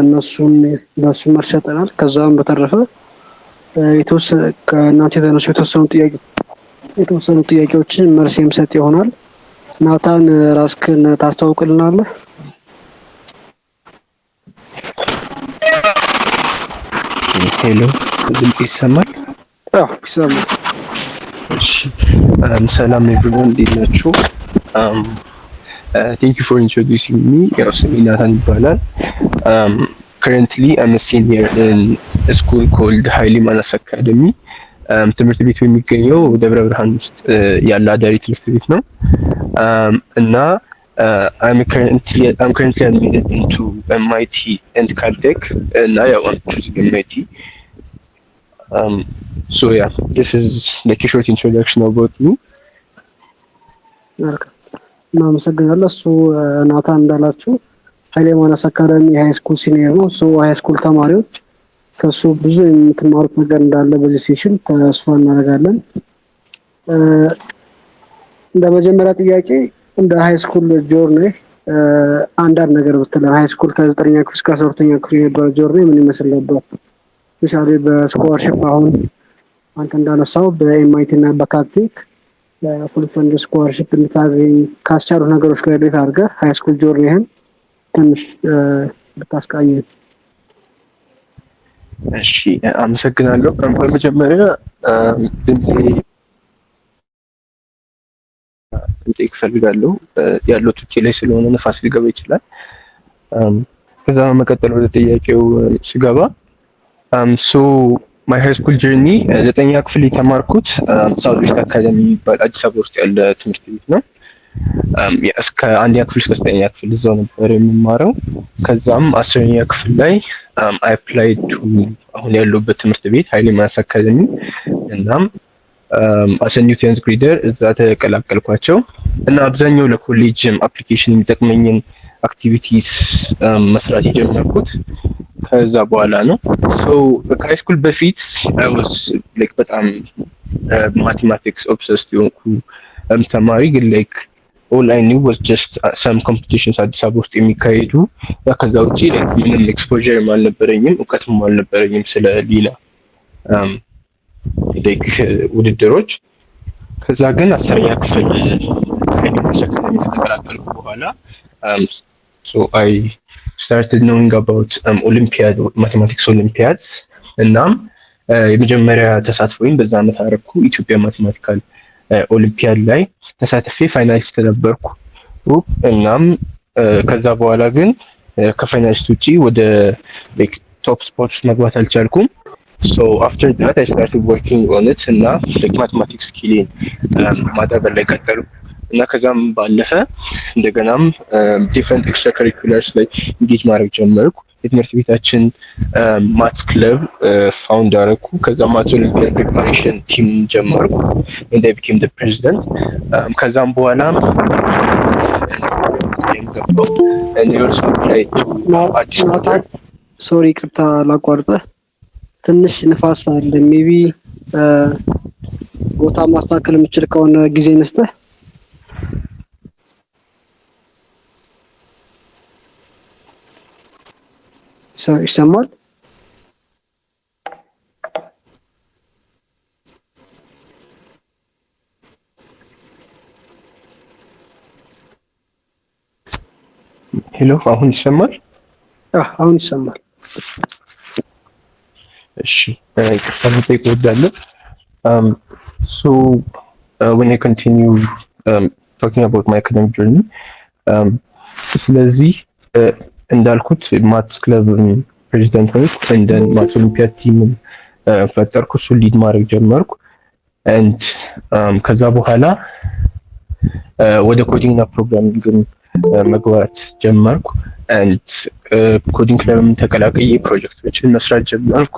እነሱን መልስ ሰጠናል። ከዛም በተረፈ ከእናንተ የተነሱ የተወሰኑ ጥያቄዎችን መልስ የምሰጥ ይሆናል። ናታን ራስክን ታስተዋውቅልናለህ? ሄሎ፣ ድምጽ ይሰማል? አዎ ይሰማል። እሺ፣ ሰላም ኤቭሪዋን፣ እንዴት ናችሁ? ቴንክ ዩ ፎር ኢንትሮዲዩሲንግ ሚ። ያው ስሜ ናታን ይባላል። currently I'm a senior in a school called ሀይሌ ማናስ አካዳሚ። ትምህርት ቤቱ የሚገኘው ደብረ ብርሃን ውስጥ ያለ አዳሪ ትምህርት ቤት ነው። እና I'm currently admitted into MIT and Caltech, and now I'm choosing MIT. So yeah, this is like a short introduction about me. እናመሰግናለን። እሱ ናታን እንዳላችሁ ሀይሌ ማናስ አካዳሚ ሃይ ስኩል ሲኒየር ነው። ሃይ ስኩል ተማሪዎች ከሱ ብዙ የምትማሩት ነገር እንዳለ በዚህ ሴሽን ተስፋ እናደርጋለን። እንደ መጀመሪያ ጥያቄ እንደ ሃይ ስኩል ጆርኒ አንዳንድ ነገር ብትለን፣ ሃይ ስኩል ከ9ኛ ክፍል እስከ 12ኛ ክፍል የነበረ ጆርኒ ምን ይመስል ነበር? ስፔሻሊ በስኮላርሺፕ አሁን አንተ እንዳነሳው በኤምአይቲ እና በካልቴክ ፉል ፈንድ ስኮላርሺፕ እንድታገኝ ካስቻሉ ነገሮች ጋር እንዴት አድርገህ ሃይ ስኩል ጆርኒህን ትንሽ ብታስቃኘን። እሺ፣ አመሰግናለሁ። በመጀመሪያ ድምጼ እፈልጋለሁ ያለሁት ውጪ ላይ ስለሆነ ነፋስ ሊገባ ይችላል። ከዛ በመቀጠል ወደ ጥያቄው ስገባ ሶ ማይ ሃይ ስኩል ጀርኒ 9ኛ ክፍል የተማርኩት ሳውዝ ኢስት አካዳሚ የሚባል አዲስ አበባ ውስጥ ያለ ትምህርት ቤት ነው። እስከ 1ኛ ክፍል እስከ 9ኛ ክፍል እዛው ነበር የምማረው። ከዛም 10ኛ ክፍል ላይ አይ አፕላይድ ቱ አሁን ያለሁበት ትምህርት ቤት ሀይሌ ማናስ አካዳሚ። እናም አስ አ ኒው ቴንዝ ግሬደር እዛ ተቀላቀልኳቸው እና አብዛኛው ለኮሌጅ አፕሊኬሽን የሚጠቅመኝን አክቲቪቲስ መስራት የጀመርኩት ከዛ በኋላ ነው። ሶ ከሃይ ስኩል በፊት አይ ዋዝ ላይክ በጣም ማቴማቲክስ ኦብሰስድ የሆንኩ ተማሪ፣ ግን ላይክ ኦል አይ ኒው ዋዝ ጀስት ሰም ኮምፒቲሽንስ አዲስ አበባ ውስጥ የሚካሄዱ። ከዛ ውጪ ላይክ ምንም ኤክስፖዠርም አልነበረኝም፣ እውቀትም አልነበረኝም ስለ ሌላ ላይክ ውድድሮች። ከዛ ግን 10ኛ ክፍል ከተቀላቀልኩ በኋላ so I started knowing about Olympiad, mathematics Olympiads. እናም የመጀመሪያ ተሳትፎኝ በዛ ዓመት አደረኩ። ኢትዮጵያ ማቴማቲካል ኦሊምፒያድ ላይ ተሳትፌ ፋይናሊስት ነበርኩ። እናም ከዛ በኋላ ግን ከፋይናሊስት ውጪ ወደ ላይክ ቶፕ ስፖርትስ መግባት አልቻልኩም። So after that I started working on it እና like mathematics ስኪሌን ማዳበር ላይ ቀጠሉ። እና ከዛም ባለፈ እንደገናም ዲፍረንት ኤክስትራ ካሪኩለርስ ላይ እንጌጅ ማድረግ ጀመርኩ። የትምህርት ቤታችን ማትስ ክለብ ፋውንድ አደረኩ። ከዛ ማትስ ኦሊምፒያድ ፕሪፓሬሽን ቲም ጀመርኩ and I became the president። ከዛም በኋላ ሶሪ ቅርታ ላቋርጠህ፣ ትንሽ ንፋስ አለ። ሜቢ ቦታ ማስተካከል የምችል ከሆነ ጊዜ መስጠህ። ይሰማል? ሄሎ፣ አሁን ይሰማል? አሁን ይሰማል። እሺ፣ ይቅርታ መጠየቅ እወዳለሁ። So when I continue talking about my academic journey, ስለዚህ እንዳልኩት ማትስ ክለብ ፕሬዚዳንት ሆንኩ። እንደን ማትስ ኦሊምፒያድ ቲም ፈጠርኩ፣ እሱን ሊድ ማድረግ ጀመርኩ። and ከዛ በኋላ ወደ ኮዲንግ እና ፕሮግራሚንግ መግባት ጀመርኩ። and ኮዲንግ ክለብም ተቀላቅዬ ፕሮጀክቶችን መስራት ጀመርኩ።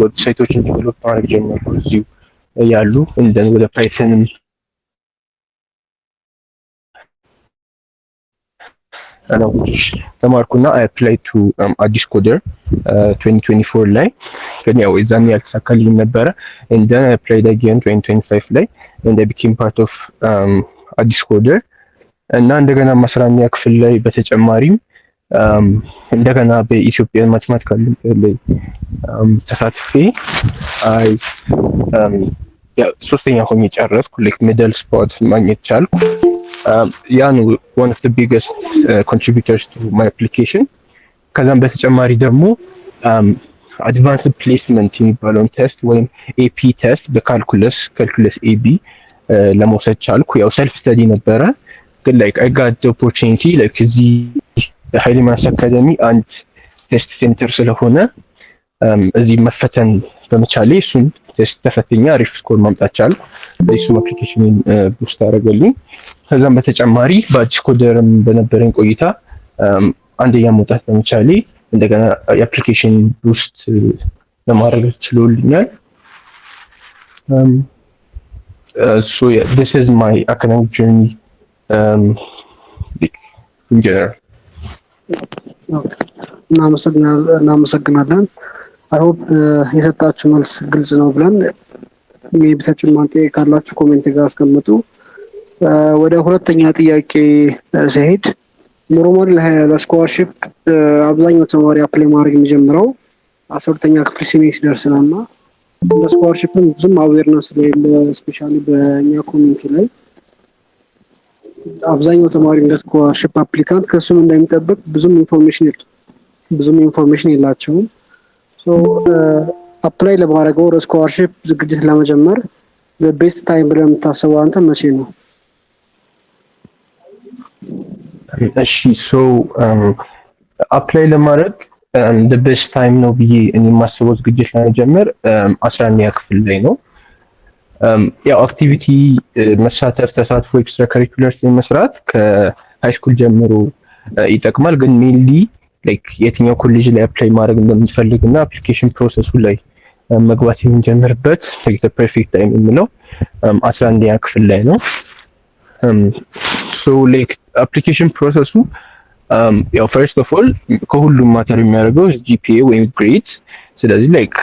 ዌብሳይቶችን ዲቨሎፕ ማድረግ ጀመርኩ እዚሁ ያሉ። እንደን ወደ ፓይተንም ተማርኩና አይ አፕላይ ቱ አዲስ ኮደር 2024 ላይ፣ ግን ያው እዛም ያልተሳካልኝ ነበረ። and then I applied again 2025 ላይ and I became part of አዲስ ኮደር እና እንደገና 11ኛ ክፍል ላይ በተጨማሪም እንደገና በኢትዮጵያ ማቴማቲካል ላይ ተሳትፌ አይ ሶስተኛ ሆኜ ጨረስኩ። ላይክ ሚድል ስፖት ማግኘት ቻልኩ። ያ ነው one of the biggest contributors to my application። ከዛም በተጨማሪ ደግሞ አድቫንስድ ፕሌስመንት የሚባለውን ቴስት ወይም ኤፒ ቴስት በካልኩለስ ኤቢ ለመውሰድ ቻልኩ። ያው ሰልፍ ስተዲ ነበረ ግን ላይክ አይ ጋት ዘ ኦፖርቹኒቲ ላይክ እዚህ ኃይሌ ማርስ አካዳሚ አንድ ቴስት ሴንተር ስለሆነ እዚህ መፈተን በመቻሌ እሱን ቴስት ተፈትኛ አሪፍ ስኮር ማምጣት ቻልኩ። እሱም አፕሊኬሽንን ቡስት አደረገልኝ። ከዛም በተጨማሪ በአዲስ ኮደርም በነበረኝ ቆይታ አንደኛ መውጣት በመቻሌ እንደገና የአፕሊኬሽን ቡስት ለማድረግ ችሎልኛል። So yeah, this is my academic journey in general. እናመሰግናለን። አይ ሆፕ የሰጣችሁ መልስ ግልጽ ነው ብለን ሜቢ ተጨማሪ ካላችሁ ኮሜንት ጋር አስቀምጡ። ወደ ሁለተኛ ጥያቄ ሲሄድ ኖርማሊ ለስኮላርሺፕ አብዛኛው ተማሪ አፕላይ ማድረግ የሚጀምረው 12ኛ ክፍል ሲደርስ ነውና ለስኮላርሺፕም ብዙም አዌርነስ ስለሌለ ስፔሻሊ በእኛ ኮሚኒቲ ላይ አብዛኛው ተማሪ ለስኮላርሺፕ አፕሊካንት ከሱም እንደሚጠብቅ ብዙም ኢንፎርሜሽን የላቸውም። ሶ አፕላይ ለማድረገው ለስኮላርሺፕ ዝግጅት ለመጀመር በቤስት ታይም ብለህ የምታስበው አንተ መቼ ነው? እሺ ሶ አፕላይ ለማድረግ the best time ነው ብዬ እኔ የማስበው ዝግጅት ለመጀመር 11ኛ ክፍል ላይ ነው። ያው አክቲቪቲ መሳተፍ ተሳትፎ ኤክስትራ ካሪኩለር መስራት ከሃይ ስኩል ጀምሮ ይጠቅማል። ግን ሜንሊ ላይክ የትኛው ኮሌጅ ላይ አፕላይ ማድረግ እንደምትፈልግና አፕሊኬሽን ፕሮሰሱ ላይ መግባት የምንጀምርበት ላይክ ፐርፌክት ታይም የምለው 11ኛ ክፍል ላይ ነው። ሶ ላይክ አፕሊኬሽን ፕሮሰሱ ያው ፈርስት ኦፍ ኦል ከሁሉም ማተር የሚያደርገው ጂፒኤ ወይም ግሬድ። ስለዚህ ላይክ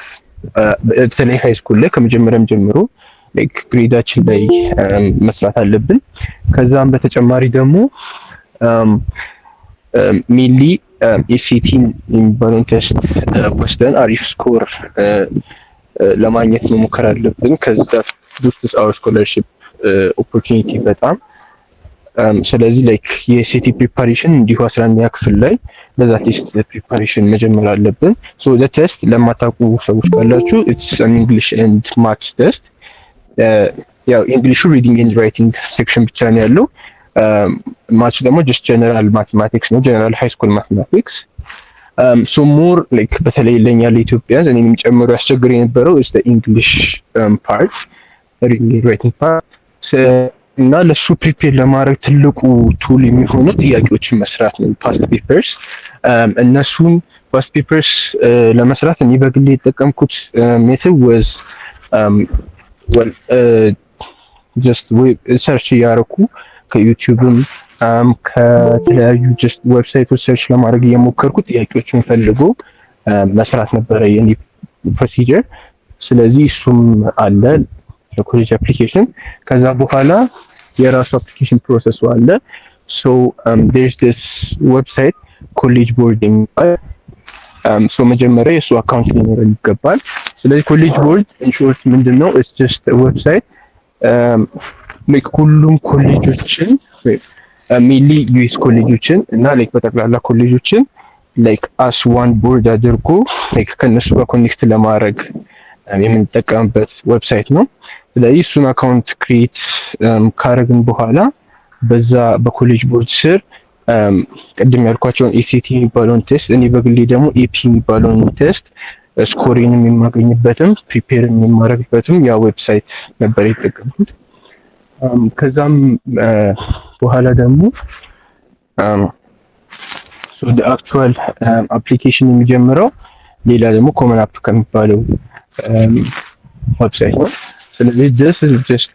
በተለይ ሃይ ስኩል ላይ ከመጀመሪያም ጀምሮ ላይክ ግሬዳችን ላይ መስራት አለብን። ከዛም በተጨማሪ ደግሞ ሜንሊ ኤስኤቲ የሚባለውን ቴስት ወስደን አሪፍ ስኮር ለማግኘት መሞከር አለብን። ከዛ ቡስትስ አወር ስኮላርሺፕ ኦፖርቹኒቲ በጣም ስለዚህ ላይክ የኤስኤቲ ፕሪፓሬሽን እንዲሁ 11ኛ ክፍል ላይ ለዛ ቴስት ፕሪፓሬሽን መጀመር አለብን። ሶ ዘ ቴስት ለማታውቁ ሰዎች ካላችሁ ኢትስ አን እንግሊሽ ኤንድ ማትስ ቴስት። ያው እንግሊሹ ሪዲንግ ኤንድ ራይቲንግ ሴክሽን ብቻ ነው ያለው። ማትስ ደግሞ ጀስት ጀነራል ማቴማቲክስ ነው፣ ጀነራል ሃይ ስኩል ማቴማቲክስ። ሶ ሞር ላይክ በተለይ ለኛ ለኢትዮጵያንስ እኔንም ጨምሮ ያስቸግር የነበረው ኢዝ ዘ እንግሊሽ ፓርት ሪዲንግ ኤንድ ራይቲንግ ፓርት እና ለሱ ፕሪፔር ለማድረግ ትልቁ ቱል የሚሆነው ጥያቄዎችን መስራት ነው። ፓስት ፔፐርስ እነሱን ፓስት ፔፐርስ ለመስራት እኔ በግሌ የተጠቀምኩት ሜትድ ወዝ ጀስት ሰርች እያደረኩ ከዩቲዩብም ከተለያዩ ጀስት ዌብሳይቶች ሰርች ለማድረግ እየሞከርኩ ጥያቄዎችን ፈልጎ መስራት ነበረ የኔ ፕሮሲጀር። ስለዚህ እሱም አለ የኮሌጅ አፕሊኬሽን። ከዛ በኋላ የራሱ አፕሊኬሽን ፕሮሰሱ አለ። ሶ there's this website ኮሌጅ ቦርድ የሚባል ሶ መጀመሪያ የሱ አካውንት ሊኖረን ይገባል። ስለዚህ ኮሌጅ ቦርድ ኢንሾርት ምንድነው it's just a website ላይክ ሁሉም ኮሌጆችን ሜንሊ ዩኤስ ኮሌጆችን እና ላይክ በጠቅላላ ኮሌጆችን ላይክ አስ ዋን ቦርድ አድርጎ ላይክ ከነሱ ጋር ኮኔክት ለማድረግ የምንጠቀምበት ዌብሳይት ነው። ስለዚህ እሱን አካውንት ክሬት ካረግን በኋላ በዛ በኮሌጅ ቦርድ ስር ቅድም ያልኳቸውን ኤስኤቲ የሚባለውን ቴስት እኔ በግሌ ደግሞ ኤፒ የሚባለውን ቴስት ስኮሪንም የማገኝበትም ፕሪፔርም የማደርግበትም ያ ዌብሳይት ነበር የተጠቀምኩት። ከዛም በኋላ ደግሞ ሶ the actual application የሚጀምረው ሌላ ደግሞ ኮመን አፕ ከሚባለው ዌብሳይት ነው። ስለዚህ this is just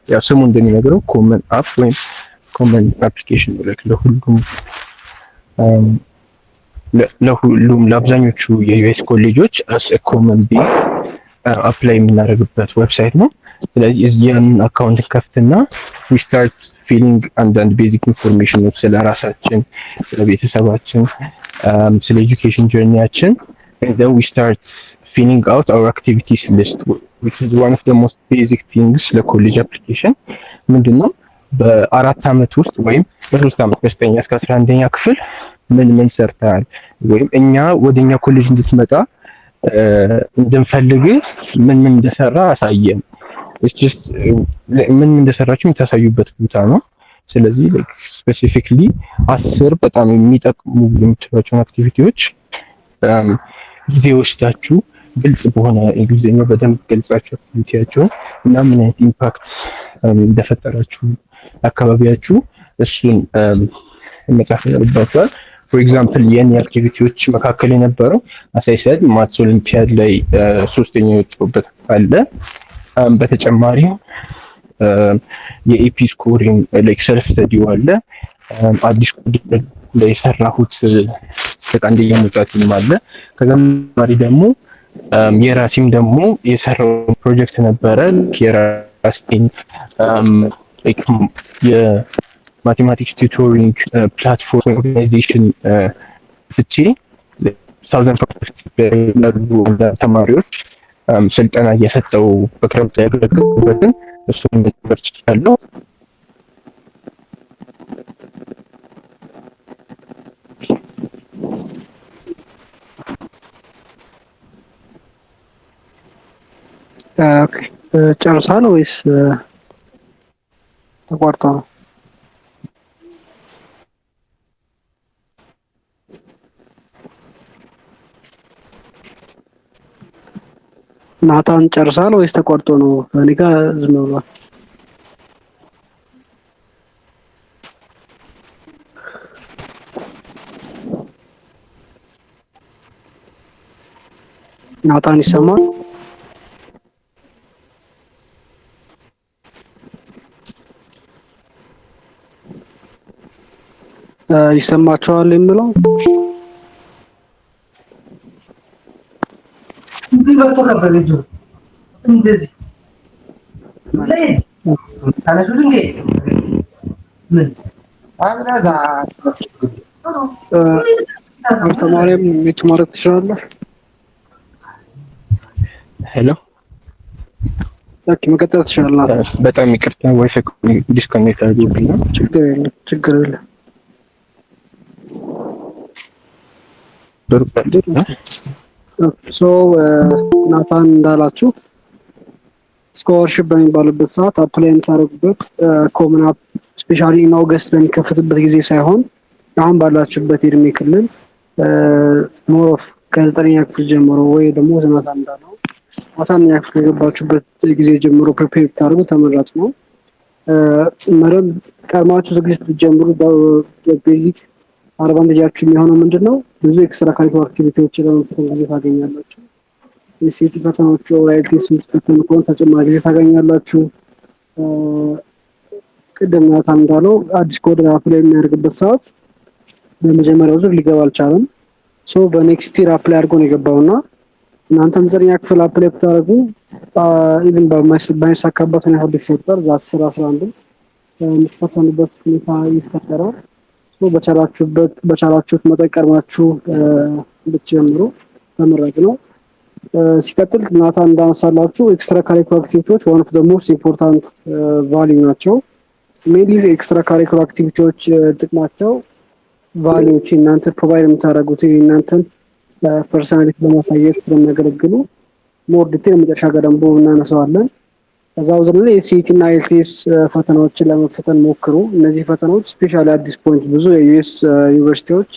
ያው ስሙ እንደሚነግረው ኮመን አፕ ወይም ኮመን አፕሊኬሽን ለሁሉም ለአብዛኞቹ የዩኤስ ኮሌጆች as a common base አፕላይ የምናደርግበት ዌብሳይት ነው። ስለዚህ እዚያን አካውንት ከፍትና we start ፊሊንግ አንዳንድ ቤዚክ ኢንፎርሜሽን ስለ ራሳችን፣ ስለ ቤተሰባችን፣ ስለ ኤጁኬሽን ጀርኒያችን and then we start filling out our activities list which is one of the most basic things ለኮሌጅ አፕሊኬሽን ምንድነው በ4 አመት ውስጥ ወይም በ3 አመት ከ9ኛ እስከ 11ኛ ክፍል ምን ሰርተሃል ወይም እኛ ወደኛ ኮሌጅ እንድትመጣ እንድንፈልግ ምን እንደሰራ አሳየን ምን እንደሰራችሁ የምታሳዩበት ቦታ ነው። ስለዚህ ስፔሲፊክሊ 10 በጣም የሚጠቅሙ የምትሏቸውን አክቲቪቲዎች ጊዜ ወስዳችሁ ግልጽ በሆነ እንግሊዝኛ በደንብ ገልጻችሁ አክቲቪቲያችሁን እና ምን አይነት ኢምፓክት እንደፈጠራችሁ አካባቢያችሁ እሱን መጻፍ ይኖርባችኋል። ፎር ኤግዛምፕል የኔ አክቲቪቲዎች መካከል የነበረው አሳይሰድ ማትስ ኦሊምፒያድ ላይ 3ኛ የወጣሁበት አለ። በተጨማሪም የኤፒ ስኮሪንግ ላይክ ሰልፍ ስተዲው አለ። አዲስ ኮድ ላይ የሰራሁት አንደኛ መውጣትም አለ። ከዛማሪ ደግሞ የራሴም ደግሞ የሰራው ፕሮጀክት ነበረ የራሴን የማቴማቲክስ ቲዩቶሪንግ ፕላትፎርም ኦርጋናይዜሽን ፍቼ ሳውዘን ተማሪዎች ስልጠና እየሰጠው በክረምት ላይ ያገለግሉበትን እሱን መጨመር ይችላል። ኦኬ ጨርሳል ወይስ ተቋርጦ ነው? ናታን ጨርሳል ወይስ ተቋርጦ ነው? እኔ ጋር ዝም ብሏል። ናታን ይሰማል? ይሰማቸዋል የሚለው እንደዚህ ተማሪም የተማረ ትችላለህ። ሄሎ ኦኬ መቀጠል ትችላለህ። በጣም ይቅርታ ዋይፋይ ዲስኮኔክት አድርጎብኝ ነው። ችግር የለም። ናታን እንዳላችሁ ስኮላርሺፕ በሚባልበት ሰዓት አፕላይ የምታደርጉበት ኮመን አፕ ስፔሻሊ ኢን ኦገስት በሚከፈትበት ጊዜ ሳይሆን አሁን ባላችሁበት የእድሜ ክልል ሞር ኦፍ ከ9ኛ ክፍል ጀምሮ ወይ ደግሞ ናታን እንዳለው 10ኛ ክፍል ከገባችሁበት ጊዜ ጀምሮ ፕሪፔር ብታደርጉ ተመራጭ ነው። መረብ ቀድማችሁ ዝግጅት ብትጀምሩ ቤዚክ አድቫንቴጃችሁ የሚሆነው ምንድነው? ብዙ ኤክስትራ ካሪኩላር አክቲቪቲዎችን ለመፈተን ጊዜ ታገኛላችሁ። የሴቲ ፈተናዎቹ ራይቲንግ የምትፈተኑ ከሆነ ተጨማሪ ጊዜ ታገኛላችሁ። ቅድም ናታን እንዳለው አዲስ ኮድ አፕላይ የሚያደርግበት ሰዓት በመጀመሪያው ዙር ሊገባ አልቻለም። በኔክስት ይር አፕላይ አድርጎ ነው የገባውና እናንተም 9ኛ ክፍል አፕላይ ብታደርጉ ኢቭን በማይሳካበት ሁኔታ ቢፈጠር 10 11 የምትፈተኑበት ሁኔታ ይፈጠራል። በቻላችሁት መጠን ቀድማችሁ ብትጀምሩ ተመራጭ ነው። ሲቀጥል ናታን እንዳነሳላችሁ ኤክስትራ ካሪኩላር አክቲቪቲዎች ዋን ኦፍ ዘ ሞስት ኢምፖርታንት ቫልዩ ናቸው። ሜንሊ ኤክስትራ ካሪኩላር አክቲቪቲዎች ጥቅማቸው ቫልዩዎች እናንተ ፕሮቫይድ የምታደርጉት እናንተን ፐርሰናሊቲ ለማሳየት ስለሚያገለግሉ ሞር ዲቴል መጨረሻ ጋር ደግሞ እናነሳዋለን። ከዛው ዘለ የሲቲ እና ኤልቲኤስ ፈተናዎችን ለመፈተን ሞክሩ። እነዚህ ፈተናዎች ስፔሻሊ አት ዲስ ፖይንት ብዙ የዩኤስ ዩኒቨርሲቲዎች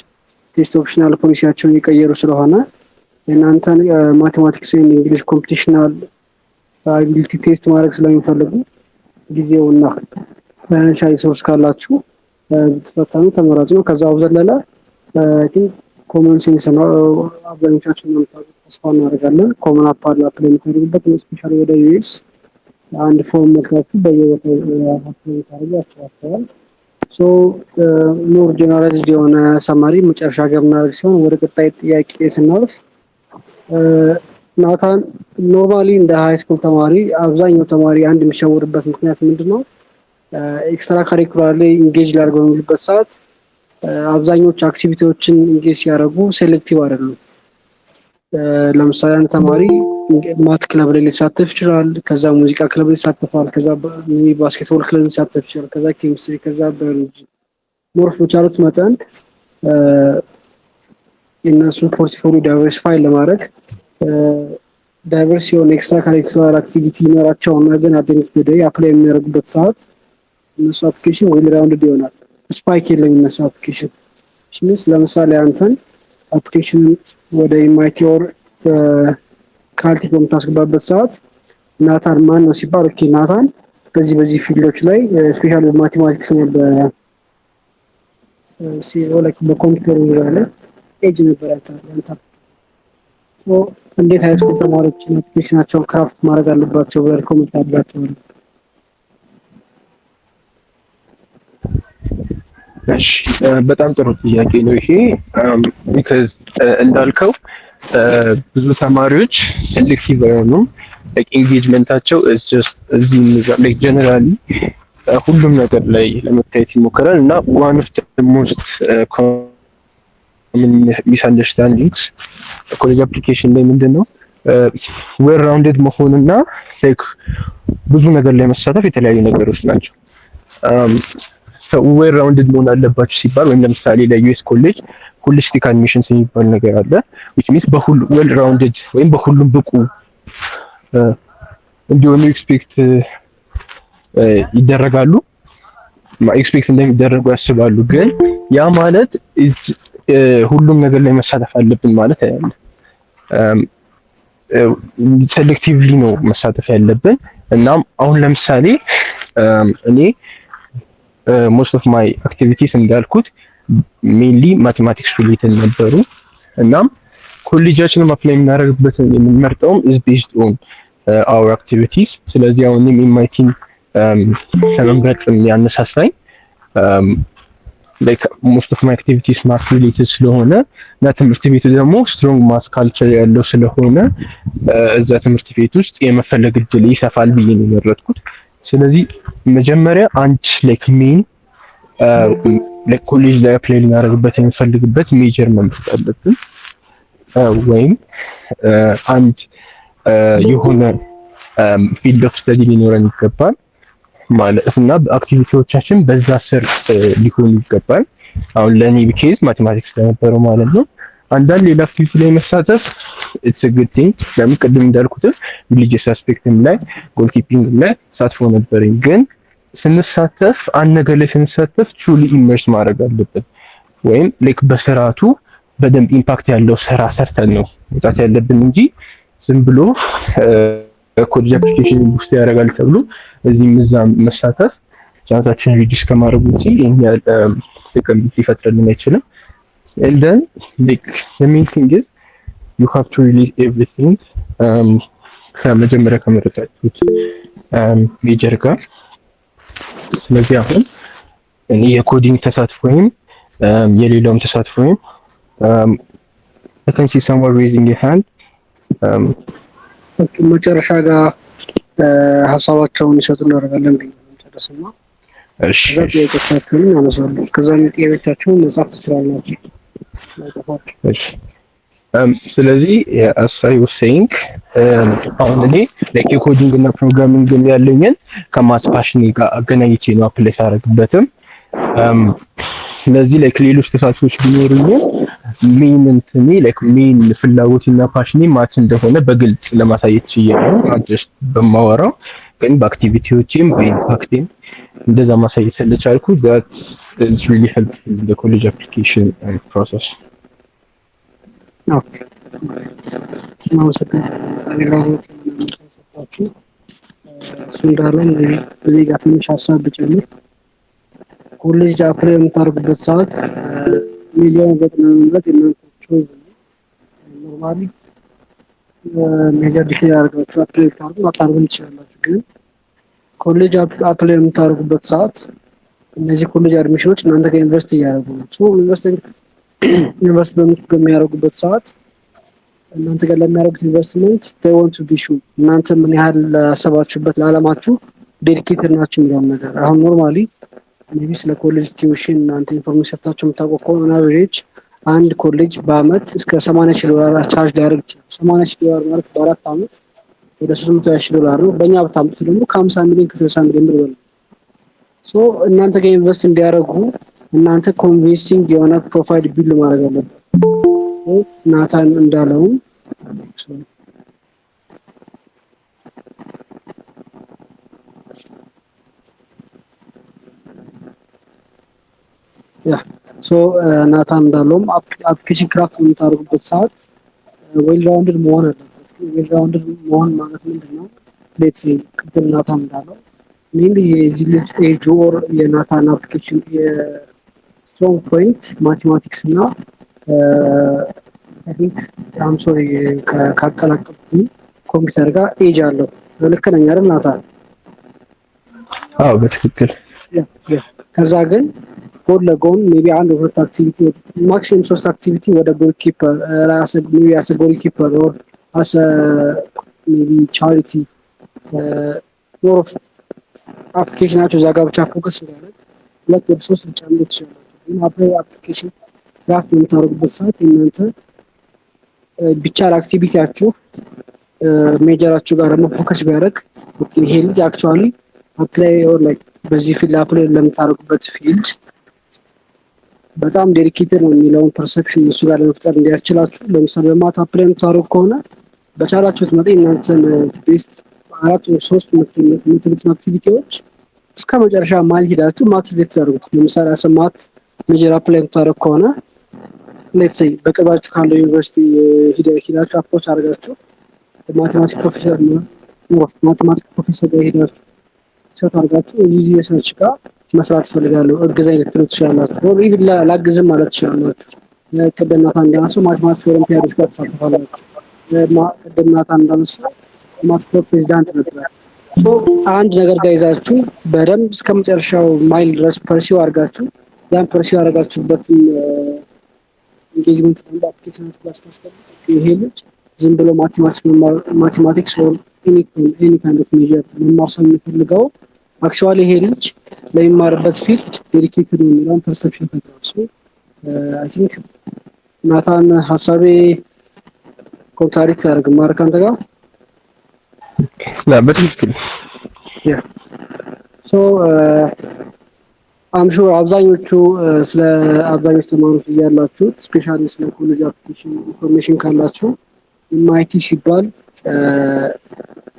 ቴስት ኦፕሽናል ፖሊሲያቸውን እየቀየሩ ስለሆነ የእናንተን ማቴማቲክስ ኤንድ እንግሊሽ ኮምፒቲሽናል አቢሊቲ ቴስት ማድረግ ስለሚፈልጉ ጊዜውና ፋይናንሻል ሪሶርስ ካላችሁ ብትፈተኑ ተመራጭ ነው። ከዛው ዘለለ ግን ኮመን ሴንስ ነው አብዛኞቻችን ተስፋ እናደርጋለን። ኮመን አፕ አፕላይ የምታደርጉበት ስፔሻሊ ወደ ዩኤስ አንድ ፎርም መልካችሁ በየቦታው አፕላይ ታደርጋችኋል። ሞር ጀነራላይዝድ የሆነ ሰማሪ መጨረሻ ጋር እናደርግ ሲሆን ወደ ቀጣይ ጥያቄ ስናልፍ ናታን ኖርማሊ እንደ ሃይ ስኩል ተማሪ አብዛኛው ተማሪ አንድ የሚሸወድበት ምክንያት ምንድነው? ኤክስትራ ካሪኩላር ላይ ኢንጌጅ ላድርገው በሚልበት ሰዓት አብዛኞቹ አክቲቪቲዎችን ኢንጌጅ ሲያደርጉ ሴሌክቲቭ አይደሉም። ለምሳሌ አንድ ተማሪ ማት ክለብ ላይ ሊሳተፍ ይችላል። ከዛ ሙዚቃ ክለብ ላይ ይሳተፋል። ከዛ ባስኬትቦል ክለብ ሊሳተፍ ይችላል። ከዛ ኬሚስትሪ፣ ከዛ ባዮሎጂ ሞርፍ በቻሉት መጠን የእነሱን ፖርትፎሊዮ ዳይቨርሲፋይ ለማድረግ ዳይቨርስ የሆነ ኤክስትራ ካሪኩላር አክቲቪቲ ይኖራቸውና ግን አደኝት ዴይ አፕላይ የሚያደርጉበት ሰዓት እነሱ አፕሊኬሽን ዌል ራውንድድ ይሆናል። ስፓይክ የለም እነሱ አፕሊኬሽን ሚንስ ለምሳሌ አንተን አፕሊኬሽን ወደ ኤምአይቲ ኦር ካልቴክ በምታስገባበት ሰዓት ናታን ማን ነው ሲባል ኦኬ ናታን በዚህ ፊልዶች ላይ ስፔሻሊ በማቴማቲክስ ነው በኮምፒውተር ዙሪያ ላይ ኤጅ ነበር አንተ እንዴት ሃይስኩል ተማሪዎች አፕሊኬሽናቸውን ክራፍት ማድረግ አለባቸው ብለህ ኮሜንት አድርጋቸው። እሺ በጣም ጥሩ ጥያቄ ነው ይሄ። ቢካዝ እንዳልከው ብዙ ተማሪዎች ሴሌክቲቭ አይሆኑም። ኤንጌጅመንታቸው ላይክ ጀነራሊ ሁሉም ነገር ላይ ለመታየት ይሞክራል እና ዋን ኦፍ ዘ ሞስት ኮመን ሚስአንደርስታንዲንግስ ኮሌጅ አፕሊኬሽን ላይ ምንድነው ዌል ራውንድድ መሆንና ላይክ ብዙ ነገር ላይ መሳተፍ የተለያዩ ነገሮች ናቸው። ዌል ራውንድድ መሆን አለባችሁ ሲባል ወይም ለምሳሌ ለዩኤስ ኮሌጅ ሆሊስቲክ አድሚሽንስ የሚባል ነገር አለ which means በሁሉ ዌል ራውንድድ ወይም በሁሉም ብቁ እንዲሆኑ ኤክስፔክት ይደረጋሉ ኤክስፔክት እንደሚደረጉ ያስባሉ። ግን ያ ማለት ሁሉም ነገር ላይ መሳተፍ አለብን ማለት አይደለም። ሴሌክቲቭሊ ነው መሳተፍ ያለብን። እናም አሁን ለምሳሌ እኔ ሞስት ኦፍ ማይ አክቲቪቲስ እንዳልኩት ሜንሊ ማቴማቲክስ ሪሌትድ ነበሩ። እናም ኮሌጃችንን አፕላይ የምናደርግበትን የምንመርጠውም ኢዝ ቤዝድ ኦን አወር አክቲቪቲስ። ስለዚህ አሁን ኤምአይቲን ለመምረጥ ያነሳሳኝ ላይክ ሞስት ኦፍ ማይ አክቲቪቲስ ማስ ሪሌትድ ስለሆነ እና ትምህርት ቤቱ ደግሞ ስትሮንግ ማስ ካልቸር ያለው ስለሆነ እዛ ትምህርት ቤት ውስጥ የመፈለግ እድል ይሰፋል ብዬ ነው የመረጥኩት። ስለዚህ መጀመሪያ አንድ ላይክ ሜን ኮሌጅ ላይ አፕላይ ልናደርግበት የምንፈልግበት ሜጀር መምረጥ አለብን። ወይም አንድ የሆነ ፊልድ ኦፍ ስተዲ ሊኖረን ይገባል ማለት እና አክቲቪቲዎቻችን በዛ ስር ሊሆኑ ይገባል። አሁን ለኔ ኬዝ ማቴማቲክስ ስለነበረው ማለት ነው። አንዳንድ ሌላ አክቲቪቲ ላይ መሳተፍ ኢትስ አ ጉድ ቲንግ። ለምን ቅድም እንዳልኩት ሪሊጂየስ አስፔክትም ላይ ጎልኪፒንግ ላይ ሳትፎ ነበረኝ። ግን ስንሳተፍ አንድ ነገር ላይ ስንሳተፍ ትሩሊ ኢመርስ ማድረግ አለብን። ወይም ላይክ በስርዓቱ በደንብ ኢምፓክት ያለው ስራ ሰርተን ነው መውጣት ያለብን እንጂ ዝም ብሎ ኮሌጅ አፕሊኬሽን ቡስት ያደርጋል ተብሎ እዚህም እዛም መሳተፍ ቻንሳችን ሪዲዩስ ከማድረግ ውጪ ጥቅም ሊፈጥርልን አይችልም። And then like the main thing is you have to release everything ከመጀመሪያ ከመረጣችሁት ሜጀር ጋር። ስለዚህ አሁን እኔ የኮዲንግ ተሳትፎ ወይም የሌላውም ተሳትፎ ወይም I can see someone raising a hand መጨረሻ ጋር ሀሳባቸውን ይሰጡ እናደርጋለን ግን ተደስማ እሺ ጥያቄዎቻችሁን አነሳለሁ። ከዛም ጥያቄዎቻችሁን መጻፍ ትችላላችሁ። እሺ ስለዚህ as I was saying አሁን እኔ ላይክ የኮዲንግ እና ፕሮግራሚንግ ያለኝን ከማስ ፓሽን ጋር አገናኝቼ ነው አፕላይ ሳደርግበትም። ስለዚህ ላይክ ሌሎች ተሳትፎች ቢኖሩኝ ሜን ፍላጎትና ፓሽኔ ማት እንደሆነ በግልጽ ለማሳየት ችያለሁ። ጀስት በማወራው ግን በአክቲቪቲዎቼም በኢምፓክቴም እንደዛ ማሳየት ስለቻልኩ that is really helpful in the college application process. Okay. Now እንዳለን እዚህ ጋር ትንሽ ሀሳብ ብጨምር ኮሌጅ አፕላይ የምታደርጉበት ሰዓት ሚሊዮን በጥናት የእናንተ ቾይዝ ነው። ኖርማሊ ሜጀር ዲግሪ አድርጋችሁ አፕላይ ማታደርጉ ትችላላችሁ። ግን ኮሌጅ አፕላይ የምታደርጉበት ሰዓት እነዚህ ኮሌጅ አድሚሽኖች እናንተ ጋር ኢንቨስት እያደረጉ ነው። ኢንቨስት በሚያደርጉበት ሰዓት እናንተ ጋር ለሚያደርጉት ኢንቨስትመንት they want to be sure እናንተ ምን ያህል ለሰባችሁበት ለዓላማችሁ ዴዲኬትድ ናቸው የሚለውን ነገር አሁን ኖርማሊ ሜቢ ስለ ኮሌጅ ቲዩሽን እናንተ ኢንፎርሜሽን ሰጥታችሁ የምታውቁ ከሆነ አቨሬጅ አንድ ኮሌጅ በአመት እስከ $80,000 ቻርጅ ሊያደርግ ይችላል። $80,000 ማለት በ4 አመት ወደ $320,000 ነው። በእኛ ብታምጡት ደግሞ ከ50 ሚሊዮን ከ60 ሚሊዮን ብር በላይ ሶ እናንተ ጋር ኢንቨስት እንዲያደርጉ እናንተ ኮንቪንሲንግ የሆነ ፕሮፋይል ቢልድ ማድረግ አለበት። ናታን እንዳለውም ናታን እንዳለውም አፕሊኬሽን ክራፍት በምታደርጉበት ሰዓት ዌል ራውንድድ መሆን አለበት። ዌል ራውንድድ መሆን ማለት ምንድነው? ሌትስ ሴይ ቅድም ናታን እንዳለው ሜይንሊ የዚህ ልጅ ኤጁ ኦር የናታን አፕሊኬሽን የስትሮንግ ፖይንት ማቴማቲክስ እና አይ ቲንክ አም ሶሪ ካቀላቀልኩኝ ኮምፒውተር ጋር ኤጅ አለው። ልክ ነኝ አይደል ናታን? አዎ በትክክል። ከዛ ግን ጎን ለጎን ሜቢ አንድ ሁለት አክቲቪቲ ማክሲመም 3 አክቲቪቲ ወደ ጎልኪፐር አሰ ጎልኪፐር ኦር አሰ ሜቢ ቻሪቲ ሞር ኦፍ አፕሊኬሽናቸው እዛ ጋር ብቻ ፎከስ እንዳደረግ 2 ወደ 3 ብቻ ነው ትችላላችሁ። ግን አፕሊኬሽን ክራፍት በምታደርጉበት ሰዓት እናንተ ቢቻል አክቲቪቲያችሁ ሜጀራችሁ ጋር ደግሞ ፎከስ ቢያደርግ ይሄ ልጅ አክቹዋሊ አፕላይ ኦር ላይክ በዚህ ፊልድ አፕላይ ለምታደርጉበት ፊልድ በጣም ዴዲኬትድ ነው የሚለውን ፐርሰፕሽን እሱ ጋር ለመፍጠር እንዲያስችላችሁ ለምሳሌ በማት አፕላይ የምታደርጉ ከሆነ በቻላችሁት መጠን እናንተን ቤስት 4 ወር 3 የምትሉትን አክቲቪቲዎች እስከ መጨረሻ ማል ሄዳችሁ ማት ሪሌት ታደርጉት። ለምሳሌ አሰማት ሜጀር አፕላይ የምታደርጉ ከሆነ ሌትስ ሴይ በቅርባችሁ ካለው ዩኒቨርሲቲ ሄዳችሁ አፕሮች አድርጋችሁ ማቴማቲክስ ፕሮፌሰር ጋር ሄዳችሁ ሰርች አድርጋችሁ እዚህ የሰርች ጋር መስራት ፈልጋለሁ እገዛ ልትሉ ትችላላችሁ። ኦር ኢቭን ላግዝም ማለት ትችላላችሁ። ቅድም ናታን እንዳነሳው ማቴማቲክስ ኦሎምፒያዶች ጋር ተሳትፋላችሁ። ቅድም ናታን እንዳነሳው ማቴማቲክስ ፕሬዚዳንት ነበር። አንድ ነገር ጋር ይዛችሁ በደንብ እስከ መጨረሻው ማይል ድረስ ፐርሲው አድርጋችሁ ያን ፐርሲው አድርጋችሁበትን ኢንጌጅመንት ደግሞ አፕሊኬሽናችሁ ጋር ስታስገቡ ይሄ ልጅ ዝም ብሎ ማቴማቲክስ ኦር ኤኒ ካይንድ ኦፍ ሜጀር መማር ስለሚፈልገው አክቹዋሊ ይሄ ልጅ ለሚማርበት ፊልድ ዴዲኬትድ ነው የሚለውን ፐርሰፕሽን ፈጥሯል። አይ ቲንክ ናታን ሀሳቤ ኮንትራዲክት አያደርግም ማለት ከአንተ ጋር በትክክል አምሹር አብዛኞቹ ስለ አብዛኞቹ ተማሪዎች እያላችሁ ስፔሻሊ ስለ ኮሌጅ አፕሊኬሽን ኢንፎርሜሽን ካላችሁ ኤምአይቲ ሲባል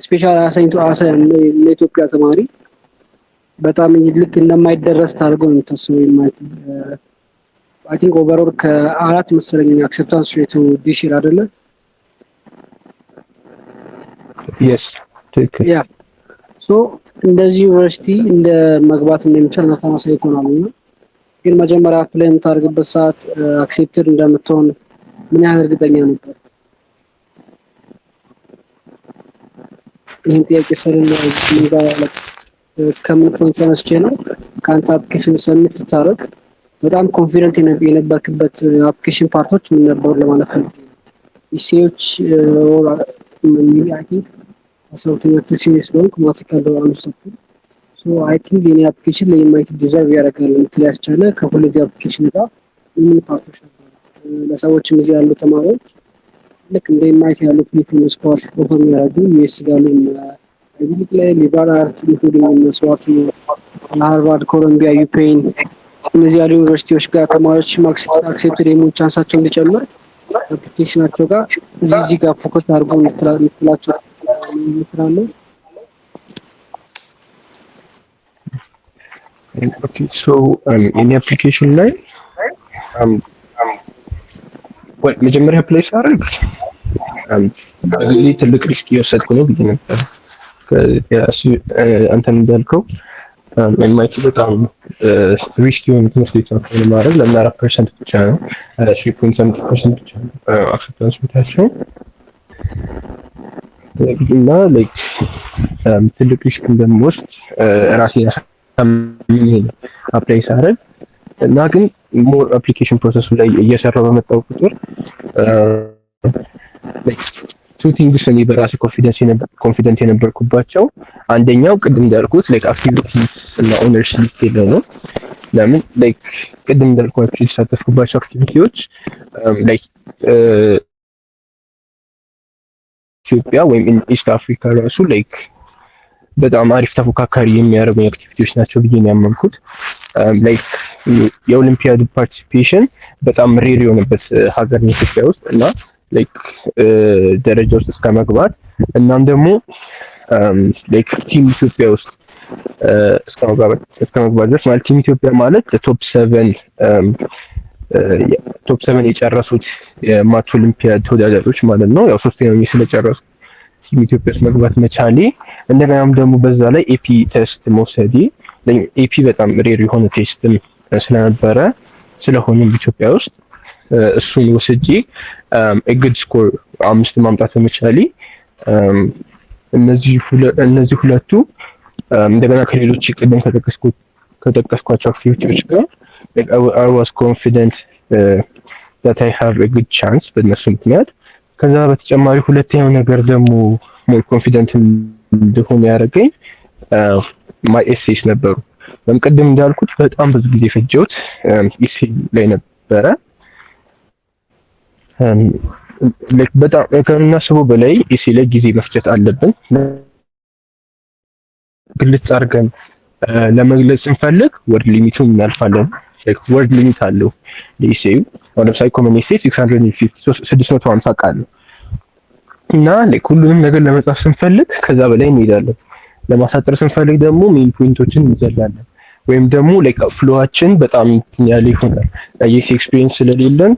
ስፔሻል አሳይንቱ ለኢትዮጵያ ተማሪ በጣም ልክ እንደማይደረስ ታደርገው ነው የምታስበው። ኤምአይቲ አይ ቲንክ ኦቨርኦል ከ4 መሰለኝ አክሰፕታንስ ሬቱ ዲስ ይር አይደለ? yes ትክክል። እንደዚህ ዩኒቨርሲቲ እንደ መግባት እንደሚቻል ናታን አሳይቶናል። ግን መጀመሪያ አፕላይ የምታደርግበት ሰዓት አክሴፕትድ እንደምትሆን ምን ያህል እርግጠኛ ነበር? ይህን ጥያቄ ከምን ፖይንት ተነስቼ ነው ከአንተ አፕሊኬሽን ሰሚት ስታደርግ በጣም ኮንፊደንት የነበርክበት አፕሊኬሽን ፓርቶች ምን ነበሩ ለማለት ፈልጌ ነው። ኢሴዎች አይ ቲንክ አሰውተኛ ክፍል ስለሆንኩ ማትሪካል አንስተኩ አይ ቲንክ የኔ አፕሊኬሽን ለኤምአይቲ ዲዘርቭ ያደርጋል የምትል ያስቻለ ከኮሌጅ አፕሊኬሽን ጋር ምን ፓርቶች ነበሩ? ለሰዎችም እዚህ ያሉ ተማሪዎች ልክ እንደ ኤምአይቲ ያሉ ፍሊፕን ስኮላርሺፕ ኦፈር የሚያደርጉ ዩኤስ ጋር አይቢሊክ ላይ ሊበራል አርት ኢንክሉዲንግ መስዋዕት ሃርቫርድ፣ ኮሎምቢያ፣ ዩፔን እነዚህ ያሉ ዩኒቨርሲቲዎች ጋር ተማሪዎች አክሴፕትድ የመሆን ቻንሳቸው እንዲጨምር አፕሊኬሽናቸው ጋር እዚህ ጋር ፎከስ አድርገው እንትላቸው ይጥራሉ። Okay, so in the application ላይ መጀመሪያ ፕሌስ አድርግ እንግዲህ ትልቅ ሪስክ እየወሰድኩ ነው ብዬ ነበር። አንተን እንዳልከው ኤምአይቲ በጣም ሪስክ የሆኑ ትምህርት ቤት ነው ማለት ለምን 4% ብቻ ነው 3.7% ብቻ ነው አክሰፕታንስ ቤታቸው እና ላይክ ትልቅ ሪስክ እንደምወስድ ራሴን አፕላይ ሳደርግ እና ግን ሞር አፕሊኬሽን ፕሮሰሱ ላይ እየሰራው በመጣው ቁጥር ላይክ ቱ ቲንግስ እኔ በራሴ ኮንፊደንት የነበርኩባቸው አንደኛው ቅድም እንዳልኩት ላይክ አክቲቪቲስ እና ኦነርሺፕ ነው። ለምን ላይክ ቅድም እንዳልኳችሁ የተሳተፍኩባቸው አክቲቪቲዎች ላይክ ኢትዮጵያ ወይም ኢስት አፍሪካ ራሱ ላይክ በጣም አሪፍ ተፎካካሪ የሚያደርጉ አክቲቪቲዎች ናቸው ብዬ ነው ያመንኩት። ላይክ የኦሊምፒያድ ፓርቲሲፔሽን በጣም ሬር የሆነበት ሀገር ነው ኢትዮጵያ ውስጥ እና ላይክ ደረጃ ውስጥ እስከ መግባት እናም ደግሞ ላይክ ቲም ኢትዮጵያ ውስጥ እስከ መግባት ድረስ ማለት ቲም ኢትዮጵያ ማለት ቶፕ 7 የጨረሱት የማች ኦሊምፒያድ ተወዳዳሪዎች ማለት ነው። ያው ሶስተኛው ስለጨረሱ ቲም ኢትዮጵያ ውስጥ መግባት መቻሌ እንደገናም ደግሞ በዛ ላይ ኤፒ ቴስት መውሰዴ ኤፒ በጣም ሬር የሆነ ቴስትም ስለነበረ ስለሆነም ኢትዮጵያ ውስጥ እሱን ወስጄ ግድ ስኮር 5 ማምጣት በመቻሌ እነዚህ ሁለቱ እንደገና ከሌሎች ቅድም ከጠቀስኳቸው አክቲቪቲዎች ጋር I was confident that I have a good chance በእነሱ ምክንያት። ከዛ በተጨማሪ ሁለተኛው ነገር ደግሞ ሞር ኮንፊደንት እንደሆነ ያደረገኝ ማይ ኤሴስ ነበሩ። ቅድም እንዳልኩት በጣም ብዙ ጊዜ ፈጀሁት ኤሴ ላይ ነበረ። በጣም ከምናስበው በላይ ኤሴ ላይ ጊዜ መፍጀት አለብን። ግልጽ አድርገን ለመግለጽ ስንፈልግ ወርድ ሊሚቱን እናልፋለን። ላይክ ወርድ ሊሚት አለው ለኤሴዩ። አሁን ለምሳሌ ኮመን ኤሴ 650 ቃል ነው እና ላይክ ሁሉንም ነገር ለመጻፍ ስንፈልግ ከዛ በላይ እንሄዳለን። ለማሳጠር ስንፈልግ ደግሞ ሜን ፖይንቶችን እንዘላለን ወይም ደግሞ ላይክ ፍሎዋችን በጣም ያለ ይሆናል። የኤሴ ኤክስፒሪየንስ ስለሌለን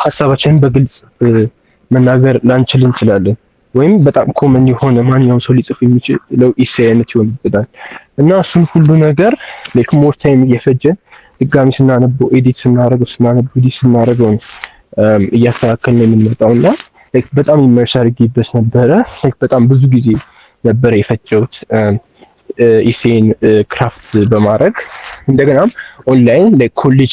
ሀሳባችንን በግልጽ መናገር ላንችል እንችላለን። ወይም በጣም ኮመን የሆነ ማንኛውም ሰው ሊጽፍ የሚችለው ኤሴ አይነት ይሆንብናል እና እሱን ሁሉ ነገር ላይክ ሞር ታይም እየፈጀን ድጋሚ ስናነበው ኤዲት ስናደርገው እያስተካከልን የምንመጣውና ላይክ በጣም ኢመርስ አድርጌበት ነበረ። ላይክ በጣም ብዙ ጊዜ ነበረ የፈጀሁት ኢሴን ክራፍት በማድረግ እንደገናም ኦንላይን ላይክ ኮሌጅ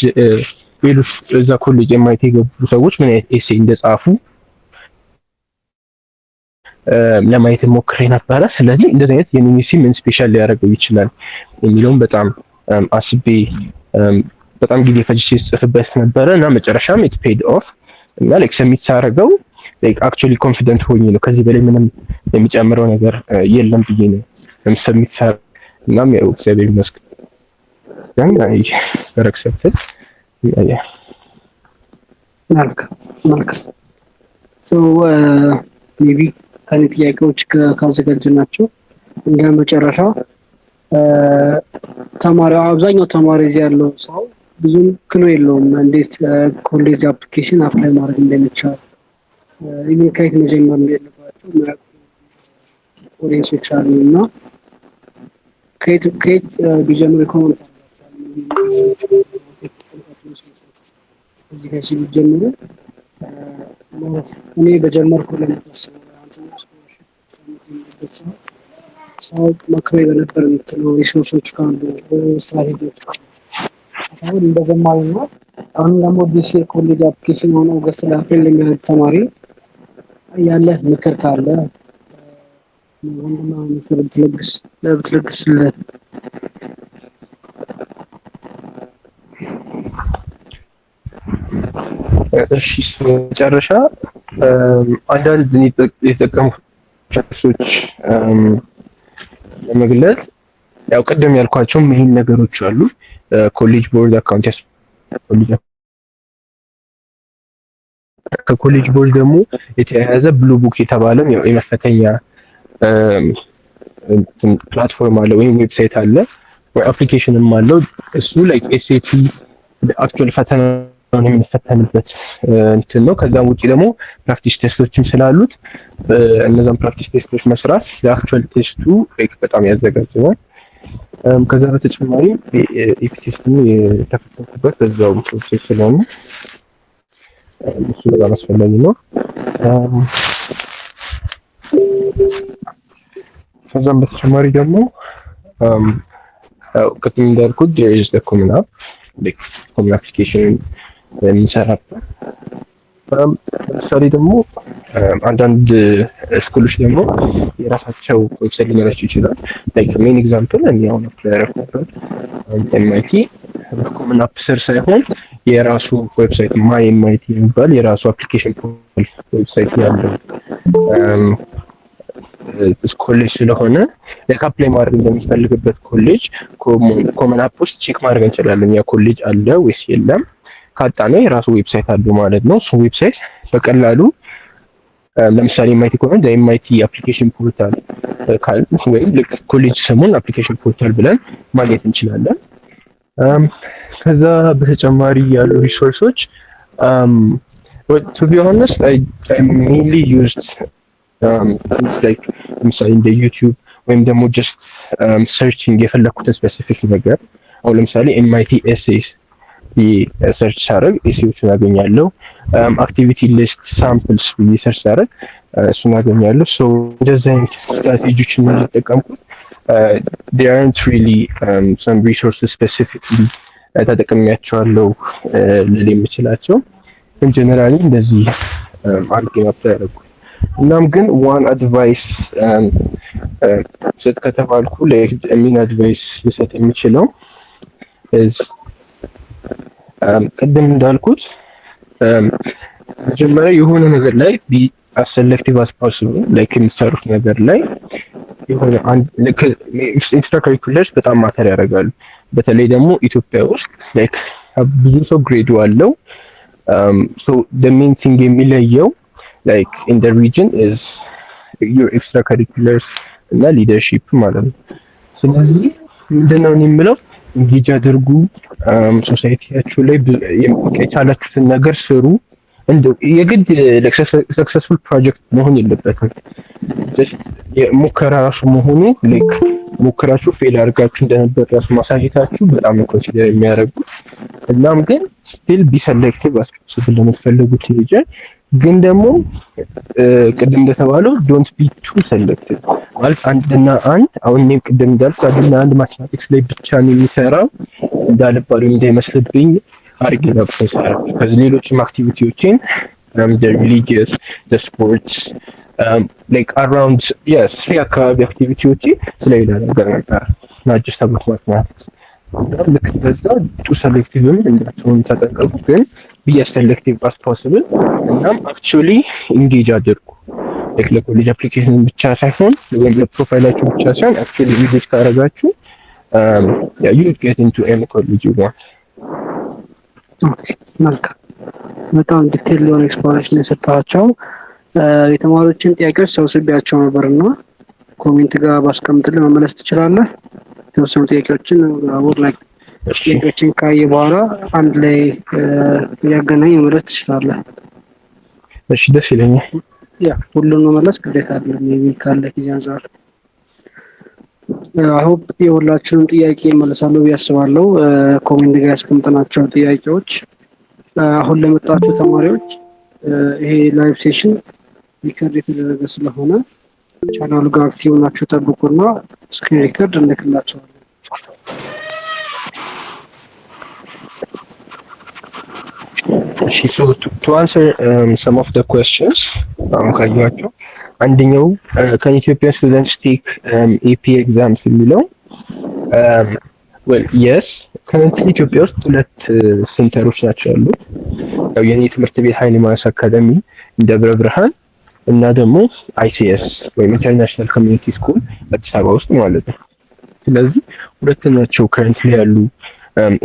ሌሎች እዛ ኮሌጅ የማየት የገቡ ሰዎች ምን አይነት ኤሴ እንደጻፉ ለማየት ሞክሬ ነበረ። ስለዚህ እንደዚህ አይነት የኔን ኤሴ ምን ስፔሻል ሊያደርገው ይችላል የሚለውን በጣም አስቤ በጣም ጊዜ ፈጅቼ ጽፍበት ነበረ እና መጨረሻም ኢት ፔድ ኦፍ እና ላይክ ሰሚት ሳደርገው ላይክ አክቹዋሊ ኮንፊደንት ሆኜ ነው ከዚህ በላይ ምንም የሚጨምረው ነገር የለም ብዬ ነው ሰሚት ሳደርግ እናም ያው እግዚአብሔር ይመስገን ያን አክሰፕትድ መልካም ሶ ሜቢ ከኔ ጥያቄዎች ካዘጋጀናቸው እንደ መጨረሻ ተማሪው አብዛኛው ተማሪ እዚህ ያለው ሰው ብዙም ክሎ የለውም እንዴት ኮሌጅ አፕሊኬሽን አፕላይ ማድረግ እንደሚቻል ኢቭን ከየት መጀመር እንደሌለባቸው የሚያውቁ ኦዲየንሶች አሉ እና ከየት ቢጀምር ኮመንት አላቸው እዚህ ከዚህ ቢጀምሩ እኔ በጀመርኩ ለምታስበው ሰው መክሮኝ በነበር የምትለው ሪሶርሶች ካሉ ስትራቴጂዎች ካሉ አሁን እንደዘማሪና አሁን ደግሞ ዲሲ ኮሌጅ አፕሊኬሽን ሆኖ ኦገስት ላይ አፕሪል የሚያደርግ ተማሪ ያለ ምክር ካለ ወንድማ ምክር ብትለግስለት። እሺ መጨረሻ አንዳንድ የተጠቀሙ ፕሮሰሶች ለመግለጽ ያው ቀደም ያልኳቸው ሜን ነገሮች አሉ። ኮሌጅ ቦርድ አካውንት ከኮሌጅ ቦርድ ደግሞ የተያያዘ ብሉ ቡክ የተባለ ያው የመፈተኛ ፕላትፎርም አለ ወይም ዌብሳይት አለ ወይ አፕሊኬሽንም አለው። እሱ ላይክ ኤስኤቲ አክቹዋል ፈተና የምንፈተንበት እንትን ነው። ከዛም ውጪ ደግሞ ፕራክቲስ ቴስቶችም ስላሉት እነዛን ፕራክቲስ ቴስቶች መስራት ለአክቹዋል ቴስቱ በጣም ያዘጋጃል። ከዛ በተጨማሪ ኢፒ ቴስቱን የተፈተንኩበት በዛው ፕሮሰስ ስለሆነ እሱ በጣም አስፈላጊ ነው። ከዛም በተጨማሪ ደግሞ ቅድም እንዳልኩት there is the common app like common application የሚሰራበት ለምሳሌ ደግሞ አንዳንድ ስኩሎች ደግሞ የራሳቸው ዌብሳይት ሊኖራቸው ይችላል። ላይክ ሜን ኤግዛምፕል እኔ አሁን አፕላይ ያደረኩበት ኤምአይቲ በኮመን አፕ ስር ሳይሆን የራሱ ዌብሳይት ማይ ኤምአይቲ የሚባል የራሱ አፕሊኬሽን ዌብሳይት ያለው ኮሌጅ ስለሆነ ላይክ አፕላይ ማድረግ እንደሚፈልግበት ኮሌጅ ኮመን አፕ ውስጥ ቼክ ማድረግ እንችላለን። ያ ኮሌጅ አለ ወይስ የለም። ካጣነ የራሱ ዌብሳይት አለው ማለት ነው። እሱ ዌብሳይት በቀላሉ ለምሳሌ ኤምአይቲ ከሆነ ኤምአይቲ አፕሊኬሽን ፖርታል ወይም ልክ ኮሌጅ ስሙን አፕሊኬሽን ፖርታል ብለን ማግኘት እንችላለን። ከዛ በተጨማሪ ያሉ ሪሶርሶች to be honest I mainly used things like ለምሳሌ እንደ ዩቲዩብ ወይም ደግሞ ጀስት ሰርችንግ የፈለኩትን ስፔሲፊክ ነገር አሁን ለምሳሌ ኤምአይቲ ኤሴይስ ሰርች ሳደርግ ኤሴዎችን አገኛለሁ። አክቲቪቲ ሊስት ሳምፕልስ ብዬ ሰርች ሳደርግ እሱን አገኛለሁ። ሶ እንደዚህ አይነት ስትራቴጂዎችን የተጠቀምኩት there aren't really some resources specifically ተጠቅሜያቸዋለሁ ልል የምችላቸው ጀነራሊ እንደዚህ አድርጌ አፕላይ ያደረኩት። እናም ግን ዋን አድቫይስ ሰጥ ከተባልኩ ለሚን አድቫይስ ልሰጥ የምችለው ቅድም እንዳልኩት መጀመሪያ የሆነ ነገር ላይ ቢ as selective as possible like የሚሰሩት ነገር ላይ የሆነ ኤክስትራ ካሪኩለርስ በጣም ማተር ያደርጋሉ። በተለይ ደግሞ ኢትዮጵያ ውስጥ ላይክ ብዙ ሰው ግሬዱ አለው። so the main thing የሚለየው like in the region is your extracurriculars እና leadership ማለት ነው። ስለዚህ ምንድነው የምለው እንጌጅ አድርጉ፣ ሶሳይቲያችሁ ላይ የቻላችሁትን ነገር ስሩ። እንደው የግድ ሰክሰስፉል ፕሮጀክት መሆን የለበትም። ሙከራ ራሱ መሆኑ ላይክ ሙከራችሁ ፌል አድርጋችሁ እንደነበር ራሱ ማሳየታችሁ በጣም ነው ኮንሲደር የሚያደርጉት። እናም ግን ስቲል ቢሰሌክቲቭ አስፖሲብል ለምትፈልጉት ሪጅን ግን ደግሞ ቅድም እንደተባለው ዶንት ቢ ቱ ሴሌክቲቭ ማለት አንድና አንድ አሁን እኔም ቅድም እንዳልኩት አንድና አንድ ማቴማቲክስ ላይ ብቻ ነው የሚሰራው እንዳልባሉ እንዳይመስልብኝ አድርጌ ነበር ሰራ። ከዚህ ሌሎችም አክቲቪቲዎችን the religious the sports like around yes አካባቢ አክቲቪቲዎች ስለሌላ ነገር ነበር not just about mathematics። ልክ በዛ ቱ ሴሌክቲቭም እንዳትሆኑ ተጠንቀቁ፣ ግን be as selective as possible። እናም actually engage አድርጉ like ለኮሌጅ አፕሊኬሽን ብቻ ሳይሆን ወይም ለፕሮፋይላችሁ ብቻ ሳይሆን actually engage ካደረጋችሁ you get into any college you want። መልካም፣ በጣም ዲቴል የሆነ ኤክስፕላኔሽን የሰጣቸው የተማሪዎችን ጥያቄዎች ሰብስቤያቸው ነበርና ኮሜንት ጋር ባስቀምጥልህ መመለስ ትችላለህ። የተወሰኑ ጥያቄዎችን አሁን ላይ ጥያቄዎችን ካየ በኋላ አንድ ላይ ያገናኝ መመለስ ትችላለህ። እሺ፣ ደስ ይለኛል። ያ ሁሉንም መመለስ ግዴታ አይደለም፣ ሜቢ ካለ ጊዜ አንፃር አሁን የሁላችሁንም ጥያቄ ይመለሳሉ ብዬ አስባለሁ። ኮሜንት ጋር ያስቀምጥናቸው ጥያቄዎች አሁን ለመጣችሁ ተማሪዎች ይሄ ላይቭ ሴሽን ሪከርድ የተደረገ ስለሆነ ቻናሉ ጋር አክቲቭ ናችሁ ጠብቁና ስክሪን ሪከርድ እንልክላችኋለን። So to answer some of the questions ካያችሁ አንደኛው can Ethiopian students take AP exams የሚለው well yes currently ኢትዮጵያ ውስጥ ሁለት ሴንተሮች ናቸው ያሉት። ያው የኔ ትምህርት ቤት ኃይለ ማርያም አካዳሚ ደብረ ብርሃን እና ደግሞ ICS ወይም ኢንተርናሽናል ኮሚኒቲ ስኩል አዲስ አበባ ውስጥ ማለት ነው። ስለዚህ ሁለት ናቸው currently ያሉ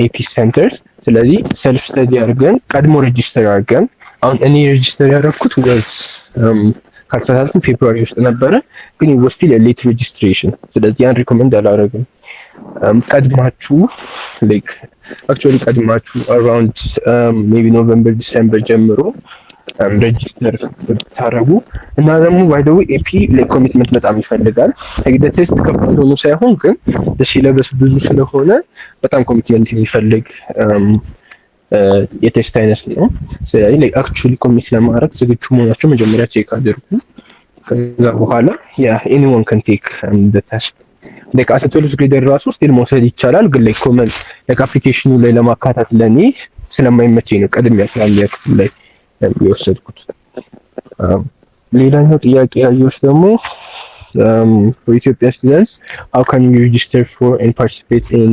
AP ሴንተርስ። ስለዚህ ሰልፍ ስተዲ አድርገን ቀድሞ ሬጂስተር አድርገን አሁን እኔ ሬጂስተር ያደረኩት ወዝ ካርታታቱ ፌብሩዋሪ ውስጥ ነበረ፣ ግን ይወስድ ለሌት ሬጂስትሬሽን። ስለዚህ ያን ሪኮመንድ አላደረግም። ቀድማችሁ ላይክ አክቹአሊ ቀድማችሁ አራውንድ ሜቢ ኖቬምበር ዲሴምበር ጀምሮ ሬጂስተር ታረጉ እና ደግሞ ባይ ዘ ዌይ ኤፒ ለኮሚትመንት በጣም ይፈልጋል። ለግደ ቴስት ከባድ ሆኖ ሳይሆን ግን ሲለበስ ብዙ ስለሆነ በጣም ኮሚትመንት የሚፈልግ የቴስት አይነት ነው። ስለዚህ ላይ አክቹአሊ ኮሚት ለማድረግ ዝግጁ መሆናችሁ መጀመሪያ ቼክ አድርጉ። ከዛ በኋላ ያ ኤኒዋን ካን ቴክ ዘ ቴስት like as a tourist grader ራሱ ስቲል መውሰድ ይቻላል። ግን like ኮመን like አፕሊኬሽኑ ላይ ለማካተት ለኔ ስለማይመቸኝ ነው ቀድሜ ያስላል ክፍል ላይ የወሰድኩት። ሌላኛው ጥያቄ ያየሁት ደግሞ for Ethiopia students, how can you register for and participate in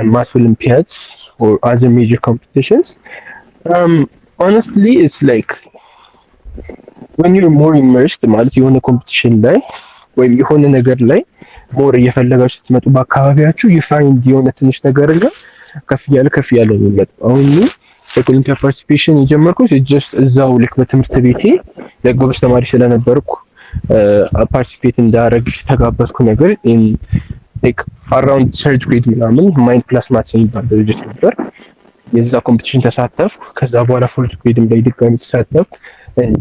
math Olympiads or other major competitions? Honestly, it's like when you're more immersed ማለት የሆነ ኮምፒቲሽን ላይ ወይም የሆነ ነገር ላይ ሞር እየፈለጋችሁ ስትመጡ በአካባቢያችሁ ይፋይንድ የሆነ ትንሽ ነገር እና ከፍ እያለ ነው የሚመጣው። አሁን በኦሊምፒያ ፓርቲሲፔሽን የጀመርኩት ጀስት እዛው ልክ በትምህርት ቤቴ ለጎበዝ ተማሪ ስለነበርኩ ፓርቲሲፔት እንዳደረግ ተጋበዝኩ ነገር ላይክ አራውንድ ሰርድ ግሬድ ምናምን ማይንድ ፕላስ ማትስ የሚባል ድርጅት ነበር። የዛ ኮምፒቲሽን ተሳተፍኩ። ከዛ በኋላ ፎርት ግሬድም ላይ ድጋሚ ተሳተፍኩ።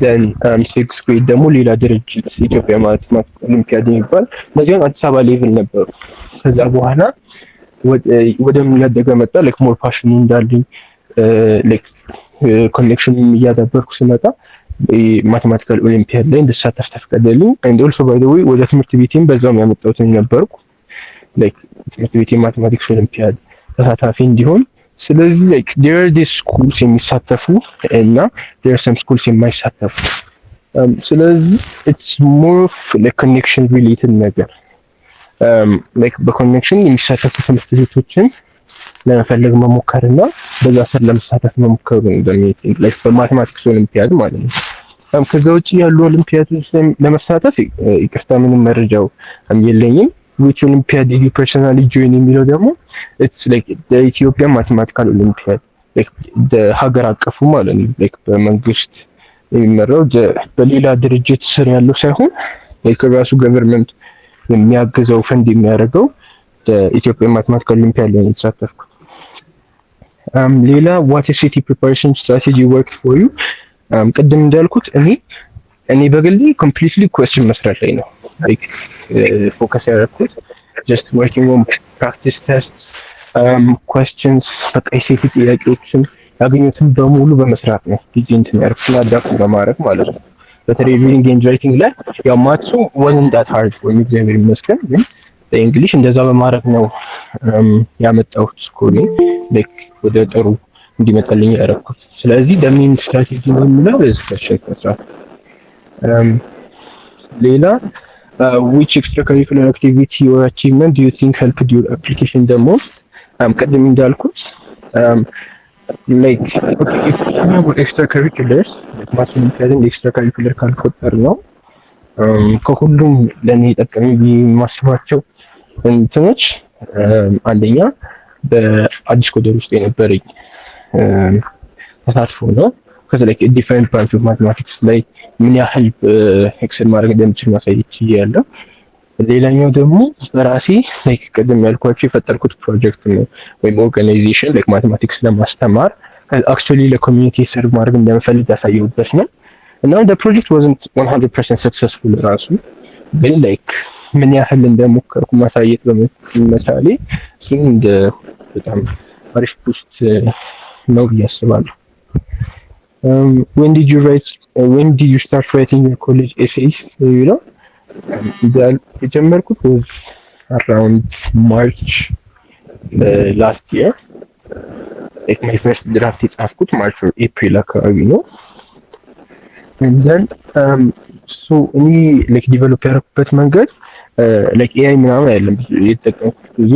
ደን ሲክስ ግሬድ ደግሞ ሌላ ድርጅት ኢትዮጵያ ማትማቲክስ ኦሊምፒያድ የሚባል እነዚህም አዲስ አበባ ሌቭል ነበሩ። ከዛ በኋላ ወደ እያደገ መጣ። ላይክ ሞር ፓሽን እንዳለኝ ላይክ ኮኔክሽን እያዳበርኩ ስመጣ ማቴማቲካል ኦሊምፒያድ ላይ እንድሳተፍ ተፈቀደልኝ። ኤንድ ኦልሶ ባይ ዘ ዌይ ወደ ትምህርት ቤቴም በዛውም ያመጣሁት ነበርኩ ላይክ ትምህርት ቤቴ ማቴማቲክስ ኦሊምፒያድ ተሳታፊ እንዲሆን። ስለዚህ ላይክ ዴር አር ዲስ ስኩልስ የሚሳተፉ እና ዴር አር ሰም ስኩልስ የማይሳተፉ። ስለዚህ ኢትስ ሞር ኦፍ ላይክ ኮኔክሽን ሪሌትድ ነገር ላይክ በኮኔክሽን የሚሳተፉ ትምህርት ቤቶችን ለመፈለግ መሞከር እና በዛ ስር ለመሳተፍ መሞከር ነው እንደሚthink ላይክ በማቴማቲክስ ኦሊምፒያድ ማለት ነው። ከዛ ውጪ ያሉ ኦሊምፒያዶች ለመሳተፍ ይቅርታ ምንም መረጃው የለኝም። which Olympiad did you personally join የሚለው ደግሞ it's like the Ethiopian Mathematical Olympiad like the ሀገር አቀፉ ማለት ነው like በመንግስት የሚመራው በሌላ ድርጅት ስር ያለው ሳይሆን like ራሱ ገቨርንመንት የሚያግዘው ፈንድ የሚያደርገው the Mathematical Olympiad ላይ የተሳተፍኩት። ሌላ what is city preparation strategy work for you? ቅድም እንዳልኩት እኔ በግሌ completely question መስራት ላይ ነው like ፎከስ ያደረኩት just working on practice tests questions በቃ የሴት ጥያቄዎችን ያገኙትን በሙሉ በመስራት ነው ጊዜ እንትን ያርፍና አዳፕት በማድረግ ማለት ነው። በተለይ ሪዲንግ ኤንድ ራይቲንግ ላይ ያው ማትሱ wasn't that hard for me እግዚአብሔር ይመስገን፣ ግን በእንግሊሽ እንደዛ በማድረግ ነው ያመጣሁት ስኮሪ ላይክ ወደ ጥሩ እንዲመጣልኝ ያደረኩት። ስለዚህ ደሚን ስትራቴጂ ነው የሚለው ለዚህ ተሸክ መስራት። ሌላ which extracurricular activity or achievement do you think helped your application the most? ቅድም እንዳልኩት like okay if you have extracurriculars like math and extracurricular ካልቆጠር ነው ከሁሉም ለኔ ጠቀሚ ማስባቸው እንትኖች አንደኛ በአዲስ ኮደር ውስጥ የነበረኝ ተሳትፎ ነው። ከዛ like different branch of mathematics ላይ ምን ያህል ኤክሰል ማድረግ እንደምችል ማሳየት ይችላል። ሌላኛው ደግሞ በራሴ like ቀደም ያልኳችሁ የፈጠርኩት ፕሮጀክት ነው ወይም ኦርጋናይዜሽን like ማቴማቲክስ ለማስተማር actually ለኮሚኒቲ ሰርቭ ማድረግ እንደምፈልግ ያሳየሁበት ነው። እና the project wasn't 100% successful ራሱ ግን like ምን ያህል እንደሞከርኩ ማሳየት በመቻሌ እሱን እንደ በጣም አሪፍ ቡስት ነው ብዬ አስባለሁ። when did you start writing your college essays? you know የጀመርኩት was around March last year like my first draft የጻፍኩት March or April አካባቢ ነው። and then so እኔ like develop ያደረኩበት መንገድ like AI ምናምን አይደለም የተጠቀምኩት ብዙ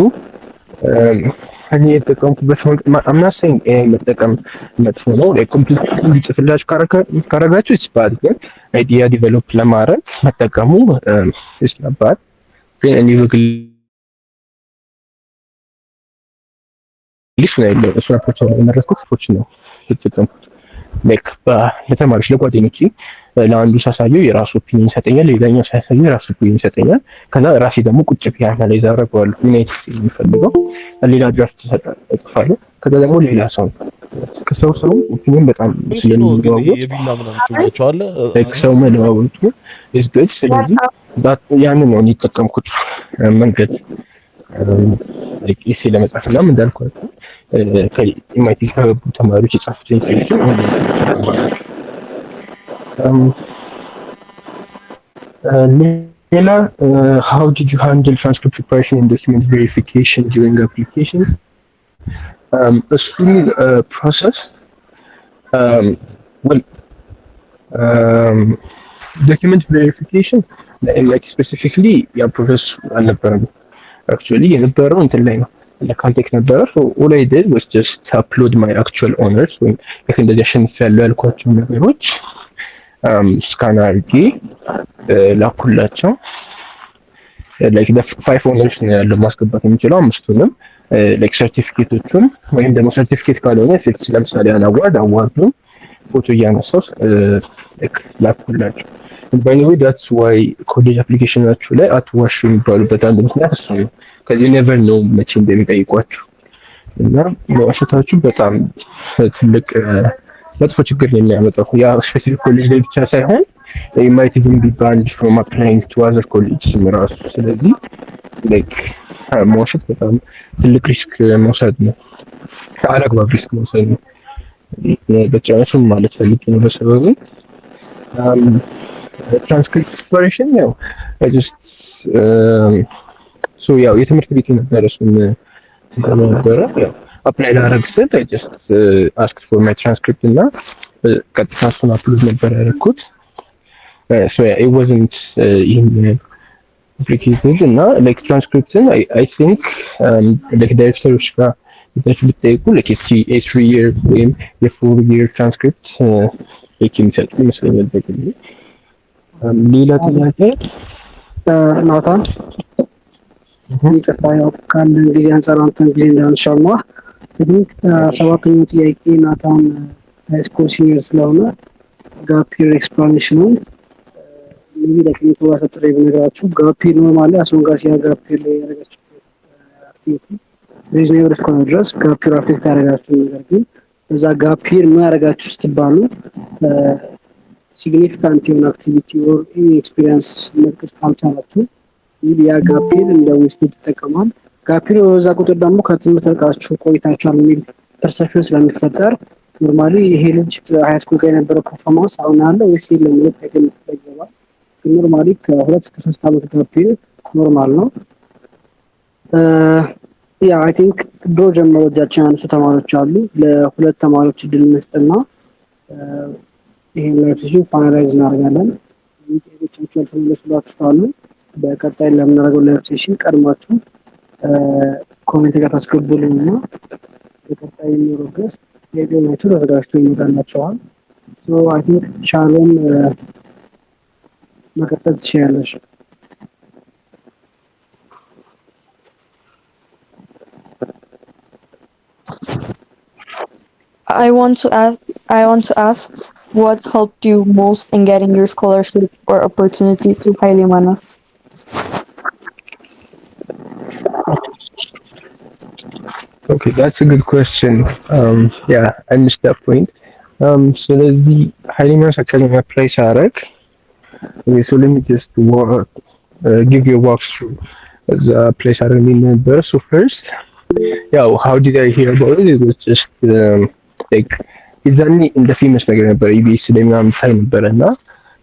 እኔ የተጠቀምኩበት I'm not saying AI መጠቀም መጥፎ ነው like completely እንዲጽፍላችሁ ካረጋችሁ ይስባል ግን አይዲያ ዲቨሎፕ ለማድረግ መጠቀሙ ይስባል። ግን እኔ በግል ሊስት ላይ እሱ አፕሮች ነው የመረጥኩት አፕሮች ነው የተጠቀምኩት like ለተማሪዎች ለጓደኞቼ ለአንዱ ሳሳየው የራሱ ኦፒኒየን ይሰጠኛል፣ ሌላኛው ሳሳየው የራሱ ኦፒኒየን ይሰጠኛል። ከዛ ራሴ ደግሞ ቁጭ ብዬ አናላይዝ አደርገዋለሁ ምን አይነት የሚፈልገው ሌላ ድራፍት እጽፋለሁ። ከዛ ደግሞ ሌላ ሰው ከሰው ኦፒኒየን በጣም ስለሚለዋወጥ የቢላ ምናምን ትወጫዋለ ሰው መለዋወጡ is good። ስለዚህ ያንን ነው የተጠቀምኩት መንገድ ኢሴ ለመጻፍ እና እንዳልኳችሁ ከኤምአይቲ ከገቡ ተማሪዎች የጻፉትን ኢንተርቪው ሌላ how did you handle transcript preparation and document verification during applications? እሱን ፕሮሰስ well ዶክመንት ቬሪፊኬሽን ላይክ ስፔሲፊክሊ ያ ፕሮሰስ አልነበረም። አክቹዋሊ የነበረው እንትን ላይ ነው ለካልቴክ ነበረ። ሶ ኦል አይ ዲድ ዋስ ጀስት አፕሎድ ማይ አክቹዋል ኦነርስ ወይም ልክ እንደዚህ አሸንፍ ያለው ያልኳቸው ነገሮች ስካን አድርጌ ላኩላቸው። ላይክ ፋይቭ ኦነርስ ነው ያለው ማስገባት የሚችለው አምስቱንም ላይክ ሰርቲፊኬቶቹን ወይም ደግሞ ሰርቲፊኬት ካልሆነ ፊክስ ለምሳሌ አዋርዱን ፎቶ እያነሳው ላኩላቸው። ባይ ዘ ዌይ ዳትስ ዋይ ኮሌጅ አፕሊኬሽናችሁ ላይ አትዋሹ የሚባሉበት አንድ ምክንያት እሱ ነው። ከዚህ ኔቨር ነው መቼ እንደሚጠይቋችሁ እና መዋሸታችሁ በጣም ትልቅ መጥፎ ችግር ነው የሚያመጣው። ያ ስፔሲፊክ ኮሌጅ ላይ ብቻ ሳይሆን ማይት ኢቭን ቢ ባንድ ፍሮም አፕላይንግ ቱ አዘር ኮሌጅ ራሱ። ስለዚህ ላይክ መዋሸት በጣም ትልቅ ሪስክ መውሰድ ነው፣ አላግባብ ሪስክ መውሰድ ነው። በጭራሹም ማለት ፈልጌ ነው በሰበቡ ትራንስክሪፕት ኤክስፕሎሬሽን ያው ጀስት ሶ ያው የትምህርት ቤት ነበረ እሱን ነበረ ያው አፕላይ ላደርግ ስል አይ ጀስት አስክ ፎር ማይ ትራንስክሪፕት እና ቀጥታ እሱን አፕሎድ ነበር ያደረኩት። ሶ ያ ኢት ዋዝንት ኢን ኮምፕሊኬትድ እና ላይክ ትራንስክሪፕትን አይ ቲንክ ላይክ ዳይሬክተሮች ጋር ሄዳችሁ ብትጠይቁ ላይክ የስሪ ይር ወይም የፎር ይር ትራንስክሪፕት ላይክ የሚሰጡ ይመስለኛል። በግሌ ሌላ ጥያቄ ናታን ይቅርታ ያው ካለን ጊዜ አንፃር አንተን ጊዜ እንዳንሻማ አይ ቲንክ ሰባተኛው ጥያቄ ናታን ሃይስኩል ሲኒየር ስለሆነ ጋፒር ኤክስፕላኔሽኑን ሜቢ ለክሊኒክ ባሰጥሬ ብነግራችሁ ጋፒር ኖርማሊ አሶንጋሲያ ጋፒር ላይ ያደረጋችሁ አክቲቪቲ ሪዝኔብል እስከሆነ ድረስ ጋፒር አፌክት ያደረጋችሁ ነገር ግን በዛ ጋፒር ምን ያደረጋችሁ ስትባሉ ሲግኒፊካንት የሆነ አክቲቪቲ ኦር ኤኒ ኤክስፒሪየንስ መጥቀስ ካልቻላችሁ ያ ጋፒር እንደ ዌስቴጅ ይጠቀማል። ጋፒር በዛ ቁጥር ደግሞ ከትምህርት ርቃችሁ ቆይታችኋል የሚል ፐርሰፕሽን ስለሚፈጠር ኖርማሊ ይሄ ልጅ ሃይስኩል ጋር የነበረው ፐርፎርማንስ አሁን ያለው ወይስ የለም ማለት አይገባም። ግን ኖርማሊ ከሁለት እስከ 3 ዓመት ጋፒር ኖርማል ነው። ያ አይ ቲንክ ድሮ ጀምሮ እጃችን ያነሱ ተማሪዎች አሉ። ለሁለት ተማሪዎች እድል መስጠትና ይሄን ላይፍ ሲዙ ፋይናላይዝ እናደርጋለን። ጥያቄዎቻችሁ ያልተመለሱላችሁ ካሉ በቀጣይ ለምናደርገው ላይፍ ሴሽን ቀድማችሁ ኮሜንት ጋር ታስገቡልኝና በቀጣይ የሚኖረው ገስት የጤናችሁ ተዘጋጅቶ ይመጣላችኋል። ሶ አይ ቲንክ ሻሎም መቀጠል ትችያለሽ። I want to ask what helped you most in getting your scholarship or opportunity to Haile Manas? Okay, that's a good question. Yeah, I missed that point. So there's the Haile Manas Academy place Arak. Okay, so let me just give you a walkthrough as a place I remember. So first, yeah, how did I hear about it? It was just like የዛኔ እንደ ፌመስ ነገር ነበር ኢቢኤስ ላይ ምናምን ታይ ነበር እና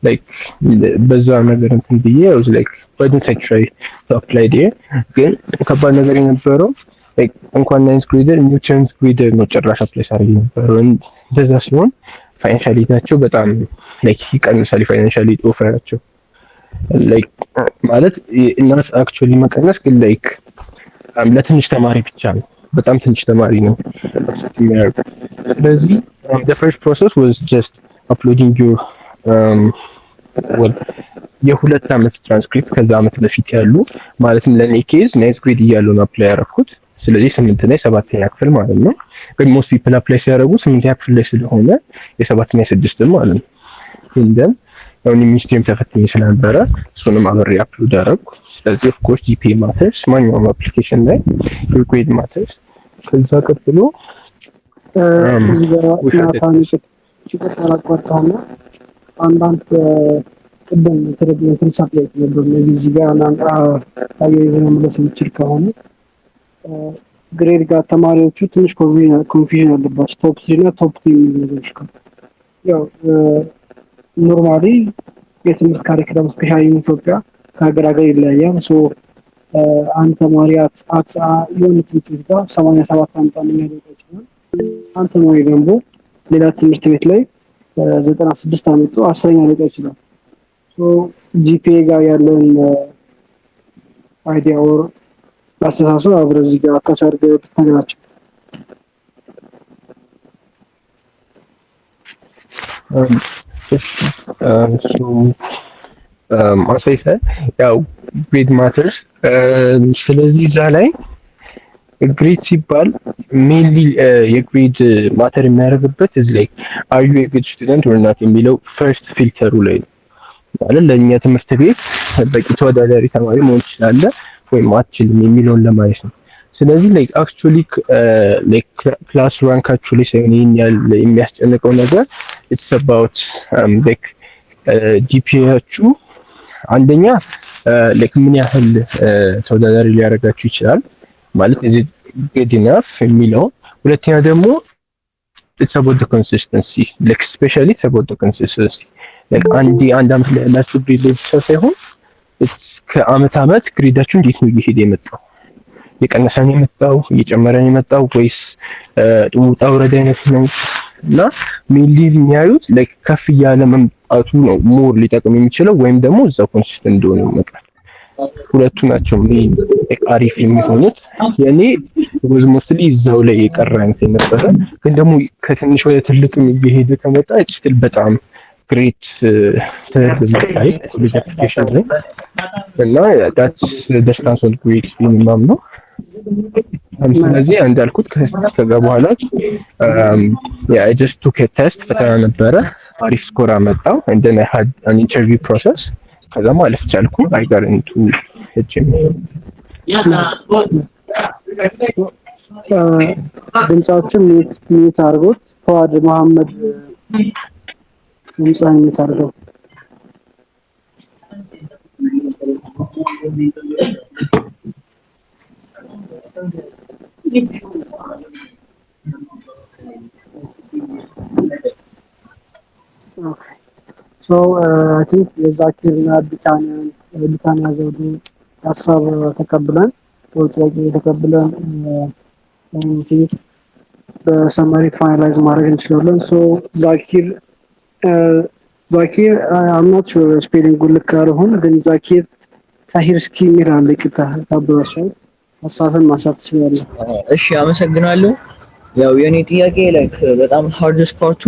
ላይክ በዛ ነገር እንትን ብዬ I was like why don't I try to apply there ግን ከባድ ነገር የነበረው ላይክ እንኳን ናይንዝ ግሬደር ኒው ቴንዝ ግሬደር ነው ጨራሽ አፕላይ ሳደርግ ነበር። እንደዛ ሲሆን ፋይናንሻሊቲያቸው በጣም ላይክ ይቀንሳል። ፋይናንሻሊ ኦፈራቸው ላይክ ማለት እናት አክቹዋሊ መቀነስ ግን ላይክ ለትንሽ ተማሪ ብቻ ነው። በጣም ትንሽ ተማሪ ነው የሚያደርገው። ስለዚህ the first process was just uploading your የሁለት ዓመት ትራንስክሪፕት ከዛ ዓመት በፊት ያሉ ማለትም ለኔ ኬዝ ናይንዝ ግሬድ እያለሁ ነው አፕላይ ያደረኩት። ስለዚህ 8 እና 7ኛ ክፍል ማለት ነው። ግን ሞስት ፒፕል አፕላይ ሲያደርጉ 8ኛ ክፍል ላይ ስለሆነ የ7 እና 6 ማለት ነው። እንደም አሁን ሚኒስትሪም ተፈትኜ ስለነበረ እሱንም አብሬ አፕሎድ አደረኩ። ስለዚህ ኦፍ ኮርስ ጂፒኤ ማተርስ ማንኛውም አፕሊኬሽን ላይ your grade matters። ከዛ ቀጥሎ እዚህ ጋር ናታን ይቀጥላል አቋርጣውና አንዳንድ ቅድም የተደረገ ሳፕላይ ነበር እዚህ ጋር አያይዘን መመለስ የሚችል ከሆነ ግሬድ ጋር ተማሪዎቹ ትንሽ ኮንፊዥን አለባቸው። ቶፕ 3 እና ቶፕ 2 ነገሮች ጋር ያው ኖርማሊ የትምህርት ካሪኩለም ስፔሻሊ ኢትዮጵያ ከሀገር ሀገር ይለያያል። ሶ አንድ ተማሪ የሆነ ትምህርት ቤት ጋር 87 አምጣ የሚያደርግ ይችላል። አንድ ተማሪ ደግሞ ሌላ ትምህርት ቤት ላይ 96 አመጡ 10ኛ ሊወጣ ይችላል። ጂፒኤ ጋር ያለን አይዲያ ኦር አስተሳሰብ አብረን እዚህ ጋር አታች አድርገህ ብትነግራቸው። አሳይተ ያው ግሬድ ማተርስ። ስለዚህ እዛ ላይ ግሬድ ሲባል ሜንሊ የግሬድ ማተር የሚያደርግበት እዚህ ላይ አር ዩ ኤ ጉድ ስቱደንት ኦር ናት የሚለው ፈርስት ፊልተሩ ላይ ነው ማለት ለእኛ ትምህርት ቤት በቂ ተወዳዳሪ ተማሪ መሆን ትችላለህ ወይም አትችልም የሚለውን ለማየት ነው። ስለዚህ ላይክ አክቹዋሊ ላይክ ክላስ ራንካችሁ ላይ ሳይሆን ይሄን ያህል የሚያስጨንቀው ነገር ኢትስ አባውት ላይክ ጂፒኤያችሁ አንደኛ ላይክ ምን ያህል ተወዳዳሪ ሊያደርጋችሁ ይችላል ማለት is it good enough የሚለው። ሁለተኛ ደግሞ it's about the consistency like especially it's about the consistency like አንድ አመት ላይ ያላችሁ ግሬድ ብቻ ሳይሆን ከአመት አመት ግሬዳችሁ እንዴት ነው እየሄደ የመጣው የቀነሰ ነው የመጣው እየጨመረ ነው የመጣው ወይስ ውጣ ውረድ አይነት ነው። እና ሜንሊ የሚያዩት ላይክ ከፍ እያለ መምጣቱ ነው ሞር ሊጠቅም የሚችለው ወይም ደግሞ እዛው ኮንሲስተንት እንደሆነ ይመጣል። ሁለቱ ናቸው ሜን አሪፍ የሚሆኑት። የኔ ሞስትሊ እዛው ላይ የቀረ አይነት ነበረ፣ ግን ደግሞ ከትንሽ ወደ ትልቅም እየሄደ ከመጣ ስቲል በጣም ግሬት ተርብታይ ሰርቲፊኬሽን ላይ እና ዳትስ ደስታንስ ኦን ግሬት ሚኒመም ነው። ስለዚህ እንዳልኩት ከዛ በኋላ I just took a test ፈተና ነበረ፣ አሪፍ ስኮር አመጣው and then I had an interview process ከዛ ማለፍ ቻልኩ። I got into HM ድምጻችን ሚት አድርጎት ፈዋድ መሐመድ ድምጻችን ሚት አድርጎት Okay. So I think የዛኪርና ቢታንያ ዘውዱ ሀሳብ ተቀብለን ጥያቄ ተቀብለን በሰማሪ ፋይናላይዝ ማድረግ እንችላለን። ሶ ዛኪር I'm not sure ስፔሊንግ ልክ ካልሆነ ግን ዛኪር ታሂር እስኪ የሚል አለ። ይቅርታ ታብራራው ሀሳብን ማሳት ትችላለህ? እሺ አመሰግናለሁ። ያው የኔ ጥያቄ ላይክ በጣም ሃርድስት ፓርቱ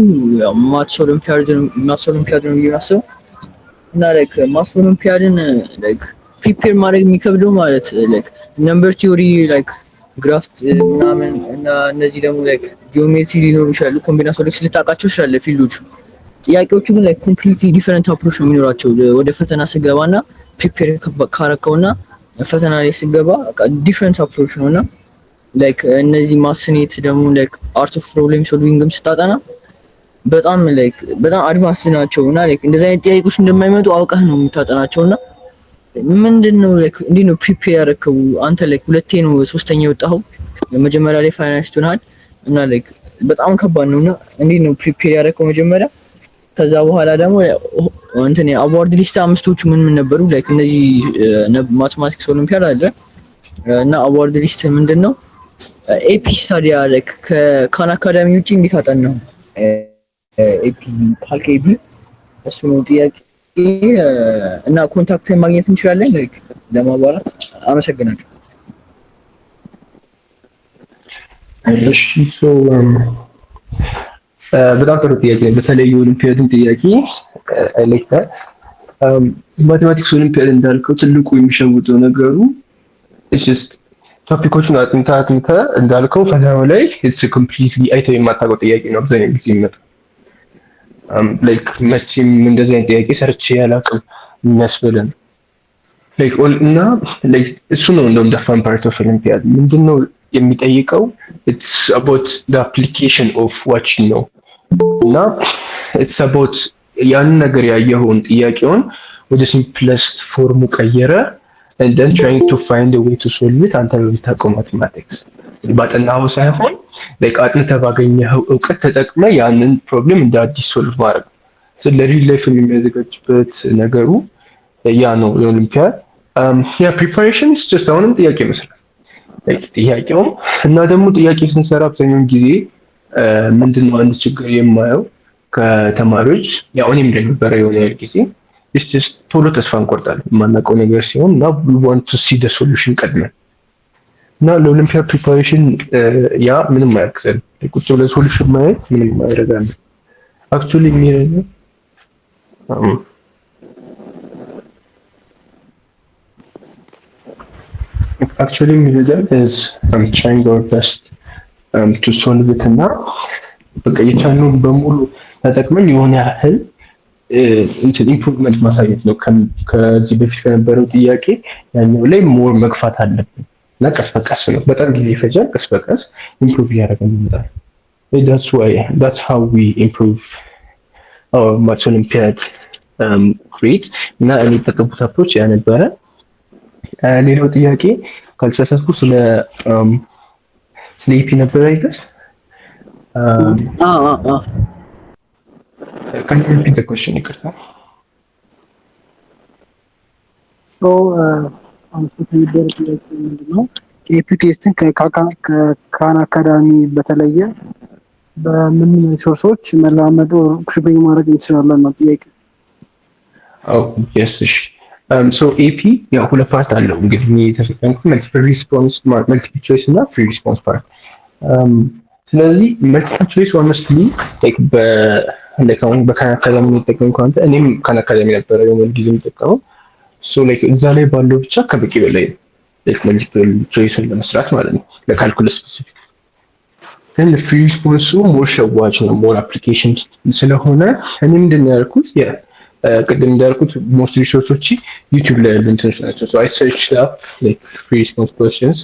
ማትስ ኦሊምፒያድ ነው የሚያስበው እና ላይክ ማትስ ኦሊምፒያድን ላይክ ፕሪፔር ማድረግ የሚከብደው ማለት ላይክ ነምበር ቲዮሪ ላይክ ግራፍ ምናምን እና እነዚህ ደግሞ ላይክ ጂኦሜትሪ ሊኖሩ ይችላሉ። ኮምቢናቶሪክስ ልታውቃቸው ይችላል ፊልዶቹ። ጥያቄዎቹ ግን ላይክ ኮምፕሊትሊ ዲፈረንት አፕሮች ነው የሚኖራቸው ወደ ፈተና ስገባና ፕሪፔር ካረከውና ፈተና ላይ ስገባ ዲፈረንት አፕሮች ነውና ላይክ እነዚህ ማስኔት ደግሞ ላይክ አርት ኦፍ ፕሮብሌም ሶልቪንግም ስታጠና በጣም አድቫንስ ናቸው እና ላይክ እንደዚህ አይነት ጥያቄዎች እንደማይመጡ አውቀህ ነው የምታጠናቸውና ምንድነው ላይክ እንዴት ነው ፕሪፔር ያደረከው አንተ? ላይክ ሁለቴ ነው ሶስተኛ የወጣኸው መጀመሪያ ላይ ፋይናንስ ሆናል እና ላይክ በጣም ከባድ ነውና እንዴት ነው ፕሪፔር ያደረከው መጀመሪያ? ከዛ በኋላ ደግሞ እንትን አዋርድ ሊስት አምስቶቹ ምን ነበሩ? ላይክ እነዚህ ማትማቲክስ ኦሊምፒያድ አለ እና አዋርድ ሊስት ምንድነው? ኤፒ ስታዲያ ላይክ ከካን አካዳሚ ውጪ እንዴት አጠናው? ኤፒ ካልኬቢ እሱ ነው ጥያቄ። እና ኮንታክትን ማግኘት እንችላለን ላይክ ለማባራት። አመሰግናለሁ። እሺ በጣም ጥሩ ጥያቄ ነው። በተለይ የኦሊምፒያድን ጥያቄ ላይክ ማቴማቲክስ ኦሊምፒያድ እንዳልከው ትልቁ የሚሸውደው ነገሩ እሺስ ቶፒኮቹን አጥንተህ እንዳልከው ፈተናው ላይ እስ ኮምፕሊትሊ አይተህ የማታውቀው ጥያቄ ነው አብዛኛው ጊዜ የሚመጣው። ላይክ መቼም እንደዚህ አይነት ጥያቄ ሰርቼ አላውቅም የሚያስብለን ላይክ እና ላይክ እሱ ነው እንደውም the fun part of Olympiad ምንድነው የሚጠይቀው it's about the application of what you know እና it's about ያን ነገር ያየኸውን ጥያቄውን ወደ simplest ፎርሙ ቀየረ and then trying to find a way to solve it አንተ በምታውቀው ማቴማቲክስ ባጠናኸው ሳይሆን ላይክ አጥንተህ ባገኘኸው እውቀት ተጠቅመህ ያንን ፕሮብሌም እንደ አዲስ ሶልቭ ማድረግ ስለ ሪል ላይፍ የሚያዘጋጅበት ነገሩ ያ ነው የኦሊምፒያድ። ያ ፕሪፓሬሽን ጀስት አሁንም ጥያቄ ይመስላል ጥያቄው እና ደግሞ ጥያቄ ስንሰራ አብዛኛውን ጊዜ ምንድነው አንድ ችግር የማየው ከተማሪዎች ያው እኔም እንደነበረ የሆነ ጊዜ ቶሎ ተስፋ እንቆርጣለን የማናውቀው ነገር ሲሆን እና we want to see the solution ቀድመን እና ለኦሊምፒያድ ፕሪፓሬሽን ያ ምንም አያግዘን ቁጭ ብለን ሶሉሽን ማየት ምንም አያደርጋል አክቹዋሊ የሚረዳው actually የሚረዳው is I'm trying our best to solve it እና በቃ የቻልነውን በሙሉ ተጠቅመን የሆነ ያህል ኢምፕሩቭመንት ማሳየት ነው ከዚህ በፊት ከነበረው ጥያቄ ያኛው ላይ ሞር መግፋት አለብን እና ቀስ በቀስ ነው በጣም ጊዜ ይፈጃል ቀስ በቀስ ኢምፕሩቭ እያደረግን እንመጣለን that's how we improve our maths olympiad grade እና እኔ የተጠቀምኩት አፕሮች ያ ነበረ ሌላው ጥያቄ ካልተሳሳትኩ ስለ ኢፒ ነበር አይደል Can you repeat the question, Nikolai? So, I'm supposed to be able to AP testing ከካን አካዳሚ በተለየ በምን ሶርሶች መላመድ ክሪፕቲንግ ማድረግ እንችላለን ነው ጥያቄ። Yes. So AP ያው ሁለት ፓርት አለው እንግዲህ የተፈተንኩት መልቲፕል ሪስፖንስ መልቲፕል ቾይስ እና ፍሪ ሪስፖንስ ፓርት ስለዚህ መልቲፕል ቾይስ ሆነስትሊ ላይክ ለካውን በካን አካዳሚ የሚጠቀመው ካንተ እኔም ካን አካዳሚ ነበረ የሆነ ጊዜ የሚጠቀመው ሶ ላይክ እዛ ላይ ባለው ብቻ ከበቂ በላይ ላይክ መልቲፕል ቾይስን ለመስራት ማለት ነው ለካልኩለስ ስፔሲፊክ ግን ፍሪ ሪስፖንሱ ሞር ሸዋች ነው ሞር አፕሊኬሽን ስለሆነ እኔ ምንድን ነው ያልኩት ቅድም እንዳልኩት ሞስት ሪሶርሶች ዩቲዩብ ላይ ያሉ እንትኖች ናቸው ሶ አይ ሰርች አፕ ላይክ ፍሪ ሪስፖንስ questions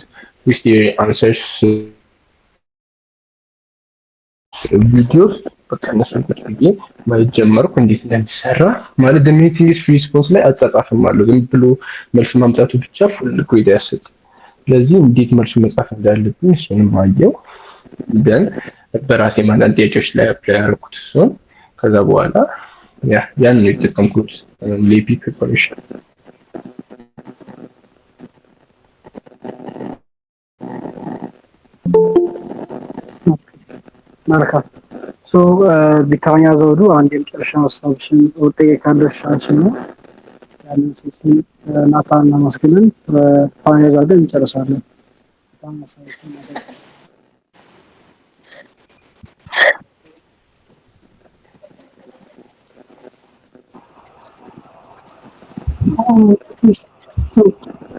with their answers ቪዲዮስ በቃ እነሱን ብዬ ማየት ጀመርኩ እንዴት እንደሚሰራ ማለት ሜቲንግ ፍሪ ሪስፖንስ ላይ አጻጻፍም አለው ዝም ብሎ መልስ ማምጣቱ ብቻ ፉል ግሬድ ያሰጥ ስለዚህ እንዴት መልስ መጻፍ እንዳለብኝ እሱንም አየው ግን በራሴ ማንኛውም ጥያቄዎች ላይ አፕላይ አድርጉት እሱን ከዛ በኋላ ያን ነው የተጠቀምኩት ለኢፒ ፕሪፓሬሽን መልካም ሶ ቢታኛ ዘውዱ አንድ የመጨረሻ ሀሳብሽን ወጥተህ ነው ያንን ሴሽን ናታንና ማስከለን ፋይናል አድርገን እንጨርሳለን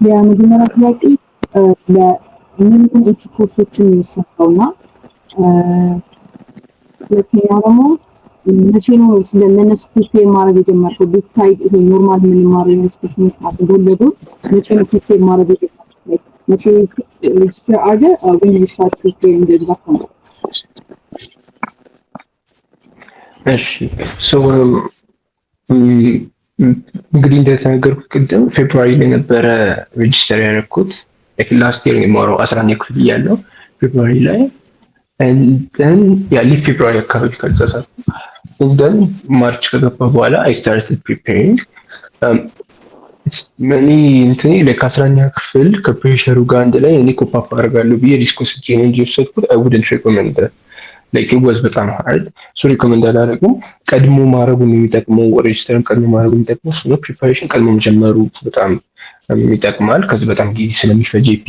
የመጀመሪያ ጥያቄ ለምን ኢፒ ኮርሶችን የሚሰጠውና ሁለተኛው ደግሞ መቼ ነው ስለነሱ ፕሪፔር ማድረግ የጀመርከው ቢሳይድ ይሄ ኖርማል የምንማረው ኢንስቲትዩሽን አትጎለዱ መቼ ነው ፕሪፔር ማድረግ የጀመርከው መቼ ሬጅስተር አድርገህ when you start preparing the exam እሺ ሶ እንግዲህ እንደተናገርኩት ቅድም ፌብሩዋሪ ላይ ነበረ ሬጅስተር ያደረኩት ላስት ይር የማረው 11 ክፍል እያለሁ ፌብሩዋሪ ላይ and then ሊት ፌብሩዋሪ አካባቢ ካልተሳሳትኩ and then ማርች ከገባ በኋላ I started preparing መኒ እንትኔ ለካ11ኛ ክፍል ከፕሬሸሩ ጋር አንድ ላይ እኔ ኮፓፕ አደርጋለሁ ብዬ ሪስክ ወስጄ ነው እንጂ ወሰድኩት I wouldn't recommend that like it was በጣም hard so recommend አላደርግም ቀድሞ ማድረጉ ነው የሚጠቅመው ሬጅስተርን ቀድሞ ማድረጉ የሚጠቅመው so preparation ቀድሞ መጀመሩ በጣም የሚጠቅማል ከዚህ በጣም ጊዜ ስለሚፈጅ ኤፒ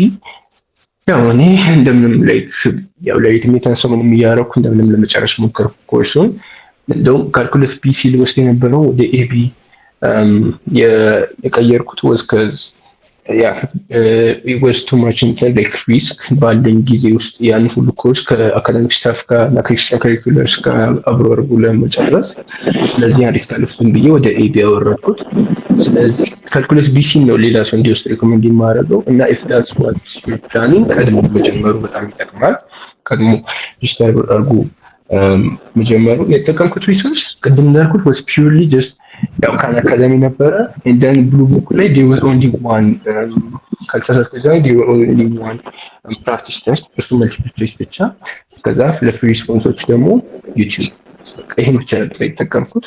ያው እኔ እንደምንም ላይክ ያው ላይት ሜታንስ ምንም እያደረኩ እንደምንም ለመጨረስ ሞከርኩ ኮርሱን እንደውም ካልኩለስ ቢሲ ልወስድ የነበረው ወደ ኤቢ የቀየርኩት was cuz it was too much in like risk ባለኝ ጊዜ ውስጥ ያን ሁሉ ኮርስ ከአካዳሚክ ስታፍ ጋር እና ከኤክስትራከሪኩለርስ ጋር አብሮ አድርጎ ለመጨረስ ስለዚህ አሪፍ ካልኩኝ ብዬ ወደ ኤቢ አወረድኩት ስለዚህ ካልኩለስ ቢሲ ነው ሌላ ሰው እንዲወስድ ሪኮመንድ የማደርገው እና if that's what you're planning ቀድሞ መጀመሩ በጣም ይጠቅማል ቀድሞ ሪጅስተር አድርጎ መጀመሩ የተጠቀምኩት ሪሶርስ ቅድም እንዳልኩት was purely just ያው ካን አካዳሚ ነበረ and then blue book ላይ they were only one ካልተሳሳትኩ they were only one practice test እሱ መልቲፕል ቾይስ ብቻ ከዛ ለፍሪ ሪስፖንሶች ደግሞ ዩቲዩብ ይሄን ብቻ ነበር የተጠቀምኩት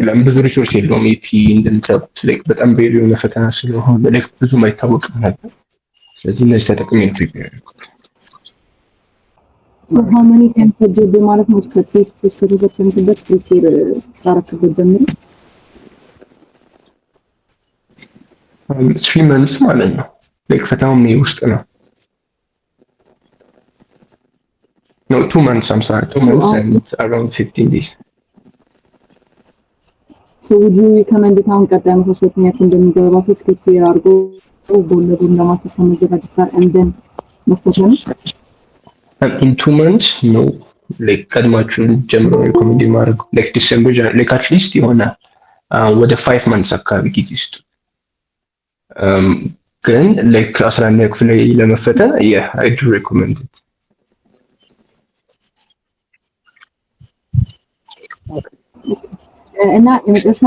ለምን ብዙ ሪሶርስ የለውም ኤፒ እንደምታውቁት ላይክ በጣም ቤሪ የሆነ ፈተና ስለሆነ ላይክ ብዙም አይታወቅም ነበር ስለዚህ እነዚህ ተጠቅሜ ነው ፕሪፔር So how many times ፈጀብህ ማለት ነው? እስከ ቴስት እስከተፈተንክበት ፕሪፔር ካረክበት ጀምሮ 3 months ማለት ነው። ላይክ ፈተናው ሜይ ውስጥ ነው። No, 2 months, I'm sorry. 2 months and around 15 days. So would you recommend አሁን ቀጣይ ዓመት ሶስተኛ ክፍል እንደሚገባ ሰው ፕሪፔር አድርጎ ጎን ለጎን ለማስተማር መዘጋጀት ጋር and then መፈተን In 2 months, no. Like ቀድማችሁን ጀምሮ ሪኮመንድ ማድረግ like December, like at least ይሆናል ወደ 5 months አካባቢ ጊዜ ውስጥ ግን like 11ኛ ክፍል ላይ ለመፈተን yeah, I do recommend it. እና የመጨረሻ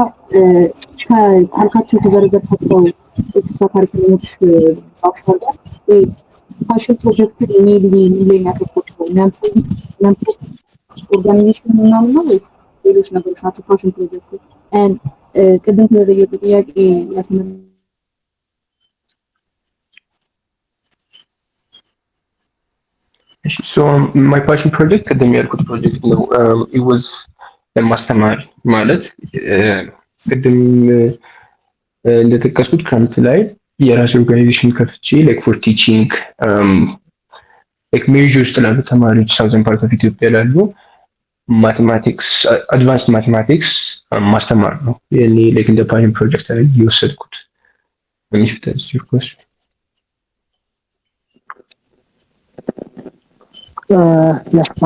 ካልካቸው የተዘረዘርካቸው ኤክስትራ ካሪኩለሞች ባሻገር ፋሽን ፕሮጀክት ሜይንሊ ምን ላይ ያተኮረው ናን ኦርጋናይዜሽን ምናምን ነው ወይስ ሌሎች ነገሮች ናቸው? ፋሽን ፕሮጀክት ቅድም ስለጠየቁ ጥያቄ ያስመል So my passion project ቅድም ያልኩት ፕሮጀክት ነው። It was ለማስተማር ማለት ቅድም እንደጠቀስኩት ክረምት ላይ የራሴ ኦርጋናይዜሽን ከፍቼ like for teaching like ሜሪጅ ውስጥ ላሉ ተማሪዎች ሳውዘን ፓርት ኦፍ ኢትዮጵያ ላሉ ማቴማቲክስ አድቫንስድ ማቴማቲክስ ማስተማር ነው የኔ like እንደ ፓሽን ፕሮጀክት ላይ የወሰድኩት። if that's your question.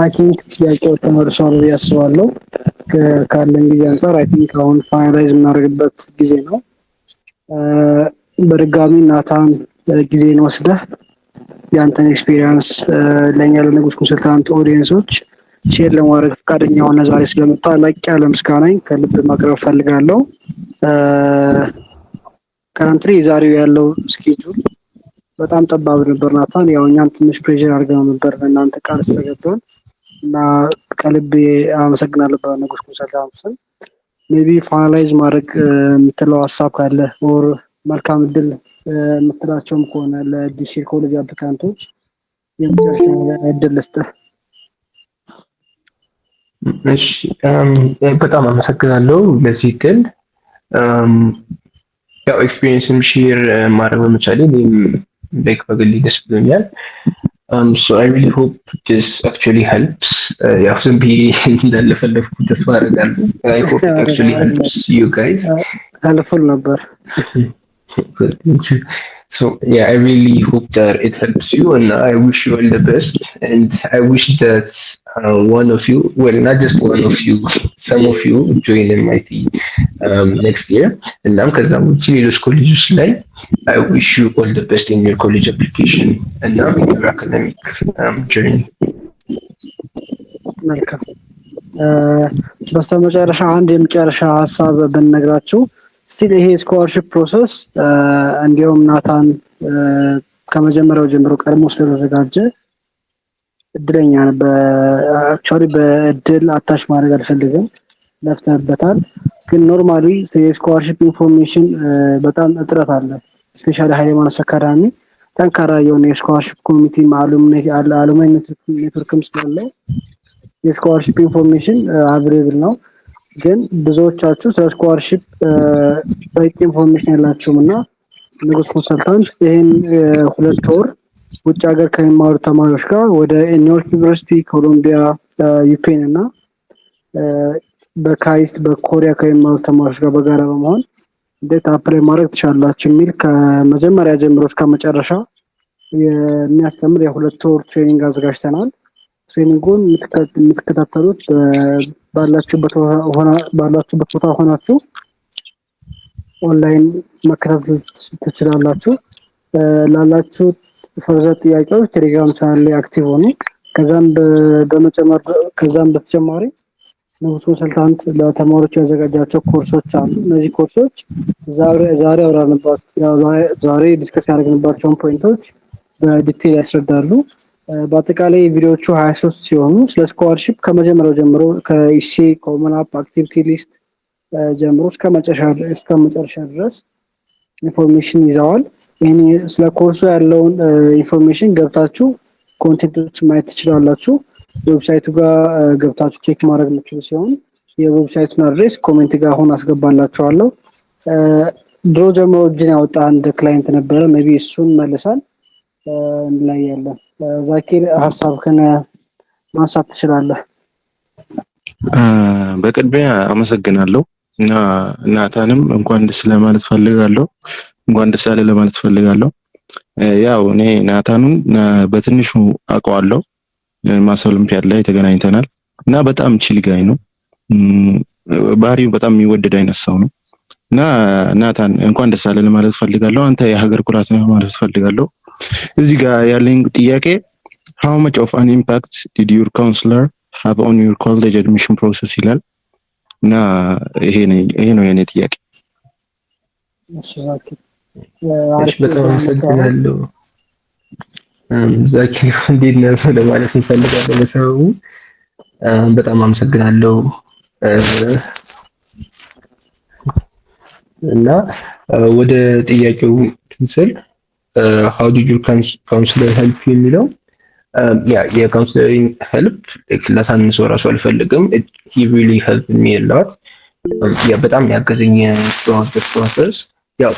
አይ ቲንክ ጥያቄው ተመልሷል ብዬ አስባለሁ። ካለን ጊዜ አንፃር አይ ቲንክ አሁን ፋይናላይዝ የምናደርግበት ጊዜ ነው። በድጋሚ ናታን ጊዜን ወስደህ ያንተን ኤክስፒሪየንስ ለእኛ ለንጉስ ኮንሰልታንት ኦዲየንሶች ሼር ለማድረግ ፈቃደኛ ሆነ ዛሬ ስለመጣ ላቅ ያለ ምስጋናኝ ከልብ ማቅረብ ፈልጋለሁ። ከረንትሊ ዛሬው ያለው ስኬጁል በጣም ጠባብ ነበር ናታን። ያው እኛም ትንሽ ፕሬሸር አድርገን ነበር በእናንተ ቃል ስለገባን እና ከልቤ አመሰግናለሁ በንጉስ ኮንሰልታንት ስም። ሜቢ ፋይናላይዝ ማድረግ የምትለው ሀሳብ ካለ ኦር መልካም እድል የምትላቸውም ከሆነ ለዲሲ ኮሌጅ አፕሊካንቶች የመጨረሻ እድል ልስጥህ። እሺ በጣም አመሰግናለሁ ለዚህ እድል። ያው ኤክስፒሪየንስም ሼር ማድረግ በመቻሌ እኔም like በግሌ ደስ ብሎኛል። So I really hope this actually helps. ያው ዝም ብዬ እንዳለፈለፍኩ ተስፋ አደርጋለሁ። I hope it actually helps you guys. helpful ነበር። Thank you. So yeah, I really hope that it helps you, and I wish you all the best. And I wish that one of you, well, not just one of you, some of you join MIT next year. And now, because I'm in your college life, I wish you all the best in your college application and now in your academic journey. መልካም። በስተመጨረሻ አንድ የመጨረሻ ሀሳብ ብንነግራችሁ ስቲል ይሄ ስኮላርሺፕ ፕሮሰስ እንዲሁም ናታን ከመጀመሪያው ጀምሮ ቀድሞ ስለተዘጋጀ እድለኛ ነበር። አክቹዋሊ በእድል አታች ማድረግ አልፈልግም፣ ለፍተህበታል። ግን ኖርማሊ የስኮላርሺፕ ኢንፎርሜሽን በጣም እጥረት አለ። ስፔሻሊ ሃይማኖት አካዳሚ ጠንካራ የሆነ የስኮላርሺፕ ኮሚቴ አሉማይ ኔትወርክም ስላለው የስኮላርሺፕ ኢንፎርሜሽን አቬሌብል ነው። ግን ብዙዎቻችሁ ስለ ስኮላርሺፕ በቂ ኢንፎርሜሽን የላችሁም እና ንጉስ ኮንሰልታንት ይህን 2 ወር ውጭ ሀገር ከሚማሩ ተማሪዎች ጋር ወደ ኒውዮርክ ዩኒቨርሲቲ፣ ኮሎምቢያ፣ ዩፔን እና በካይስት በኮሪያ ከሚማሩ ተማሪዎች ጋር በጋራ በመሆን እንዴት አፕላይ ማድረግ ትችላላችሁ የሚል ከመጀመሪያ ጀምሮ እስከ መጨረሻ የሚያስተምር የ2 ወር ትሬኒንግ አዘጋጅተናል። ትሬኒንጉን የምትከታተሉት ባላችሁበት ቦታ ሆናችሁ ኦንላይን መከታተል ትችላላችሁ። ላላችሁ ፈርዘር ጥያቄዎች ቴሌግራም ቻናል ላይ አክቲቭ ሆኑ። ከዛም በተጨማሪ ንጉስ ኮንሰልታንት ለተማሪዎች ያዘጋጃቸው ኮርሶች አሉ። እነዚህ ኮርሶች ዛሬ ዲስከስ ያደረግንባቸውን ፖይንቶች በዲቴል ያስረዳሉ። በአጠቃላይ ቪዲዮዎቹ 23 ሲሆኑ ስለ ስኮላርሺፕ ከመጀመሪያው ጀምሮ ከኢሲ ኮመን አፕ አክቲቪቲ ሊስት ጀምሮ እስከ መጨረሻ ድረስ ኢንፎርሜሽን ይዘዋል። ይሄን ስለ ኮርሱ ያለውን ኢንፎርሜሽን ገብታችሁ ኮንቴንቶች ማየት ትችላላችሁ። ዌብሳይቱ ጋር ገብታችሁ ቼክ ማድረግ የምትችሉ ሲሆን የዌብሳይቱን አድሬስ ኮሜንት ጋር አሁን አስገባላችኋለሁ። ድሮ ጀምሮ እጅን ያወጣ አንድ ክላይንት ነበረ። ሜቢ እሱን መልሳል ላይ ያለ ዛኪር ሀሳብህን ማንሳት ትችላለህ። በቅድሚያ አመሰግናለሁ እና ናታንም እንኳን ደስ ለማለት ፈልጋለሁ። እንኳን ደስ አለ ለማለት ፈልጋለሁ። ያው እኔ ናታኑን በትንሹ አውቀዋለሁ። ማስ ኦሎምፒያድ ላይ ተገናኝተናል እና በጣም ቺል ጋይ ነው። ባህሪው በጣም የሚወደድ አይነት ሰው ነው እና ናታን እንኳን ደስ አለ ለማለት ፈልጋለሁ። አንተ የሀገር ኩራት ነህ ማለት ፈልጋለሁ። እዚህ ጋር ያለኝ ጥያቄ how much of an impact did your counselor have on your college admission process ይላል እና ይሄ ነው የኔ ጥያቄ። እሺ ዛኪር በጣም አመሰግናለሁ። ዛኪር እንዴት ነህ ለማለት እንፈልጋለን በሰበቡ በጣም አመሰግናለሁ እና ወደ ጥያቄው ትንስል how did your counselor help you የሚለው የካውንስለሪንግ ሄልፕ ለሳንስ ራሱ አልፈልግም he really helped me a lot በጣም ያገዘኝ ፕሮሰስ ያው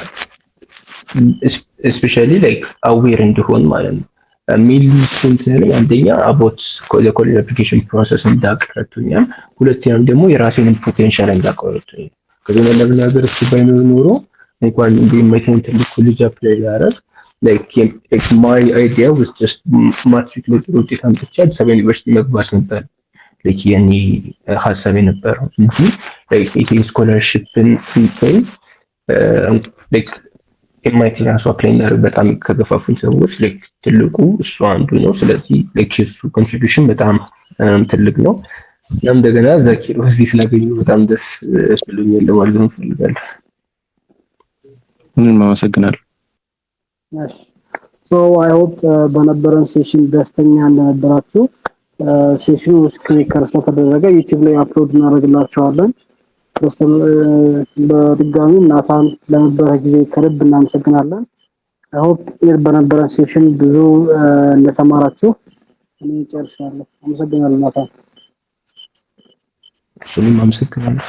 especially like aware እንድሆን ማለት ነው ሜል ስንትል አንደኛ አቦት ኮሌጅ አፕሊኬሽን ፕሮሰስ እንዳቀረቱኛል ሁለተኛም ደግሞ የራሴን ፖቴንሻል እንዳቀረቱኝ ከዚህ ለምን እሱ ባይኖር ኖሮ እንኳን እንደማይተን ትልቅ ኮሌጅ አፕላይ ያደረግ like my idea was just matric ውጤት አምጥቼ አዲስ አበባ ዩኒቨርሲቲ መግባት ነበር like የኔ ሀሳብ የነበረው እንጂ like ይሄ ስኮላርሺፕን እንትን like ኤምአይቲ ራሱ አፕላይ እንዳደርግ በጣም ከገፋፉኝ ሰዎች like ትልቁ እሱ አንዱ ነው። ስለዚህ like እሱ ኮንትሪቢዩሽን በጣም ትልቅ ነው። እናም እንደገና ዛኪር እዚህ ስላገኘሁ በጣም ደስ ብሎኛል ለማለት እንፈልጋለን። ምንም አመሰግናለሁ። so I hope በነበረን ሴሽን ደስተኛ እንደነበራችሁ ሴሽኑ ስክሪከር ስለተደረገ ዩቲዩብ ላይ አፕሎድ እናደርግላችኋለን። በድጋሚ ናታን ለነበረ ጊዜ ከልብ እናመሰግናለን። I hope በነበረን ሴሽን ብዙ እንደተማራችሁ እኔ ጨርሻለሁ። አመሰግናለሁ ናታን። እኔም አመሰግናለሁ።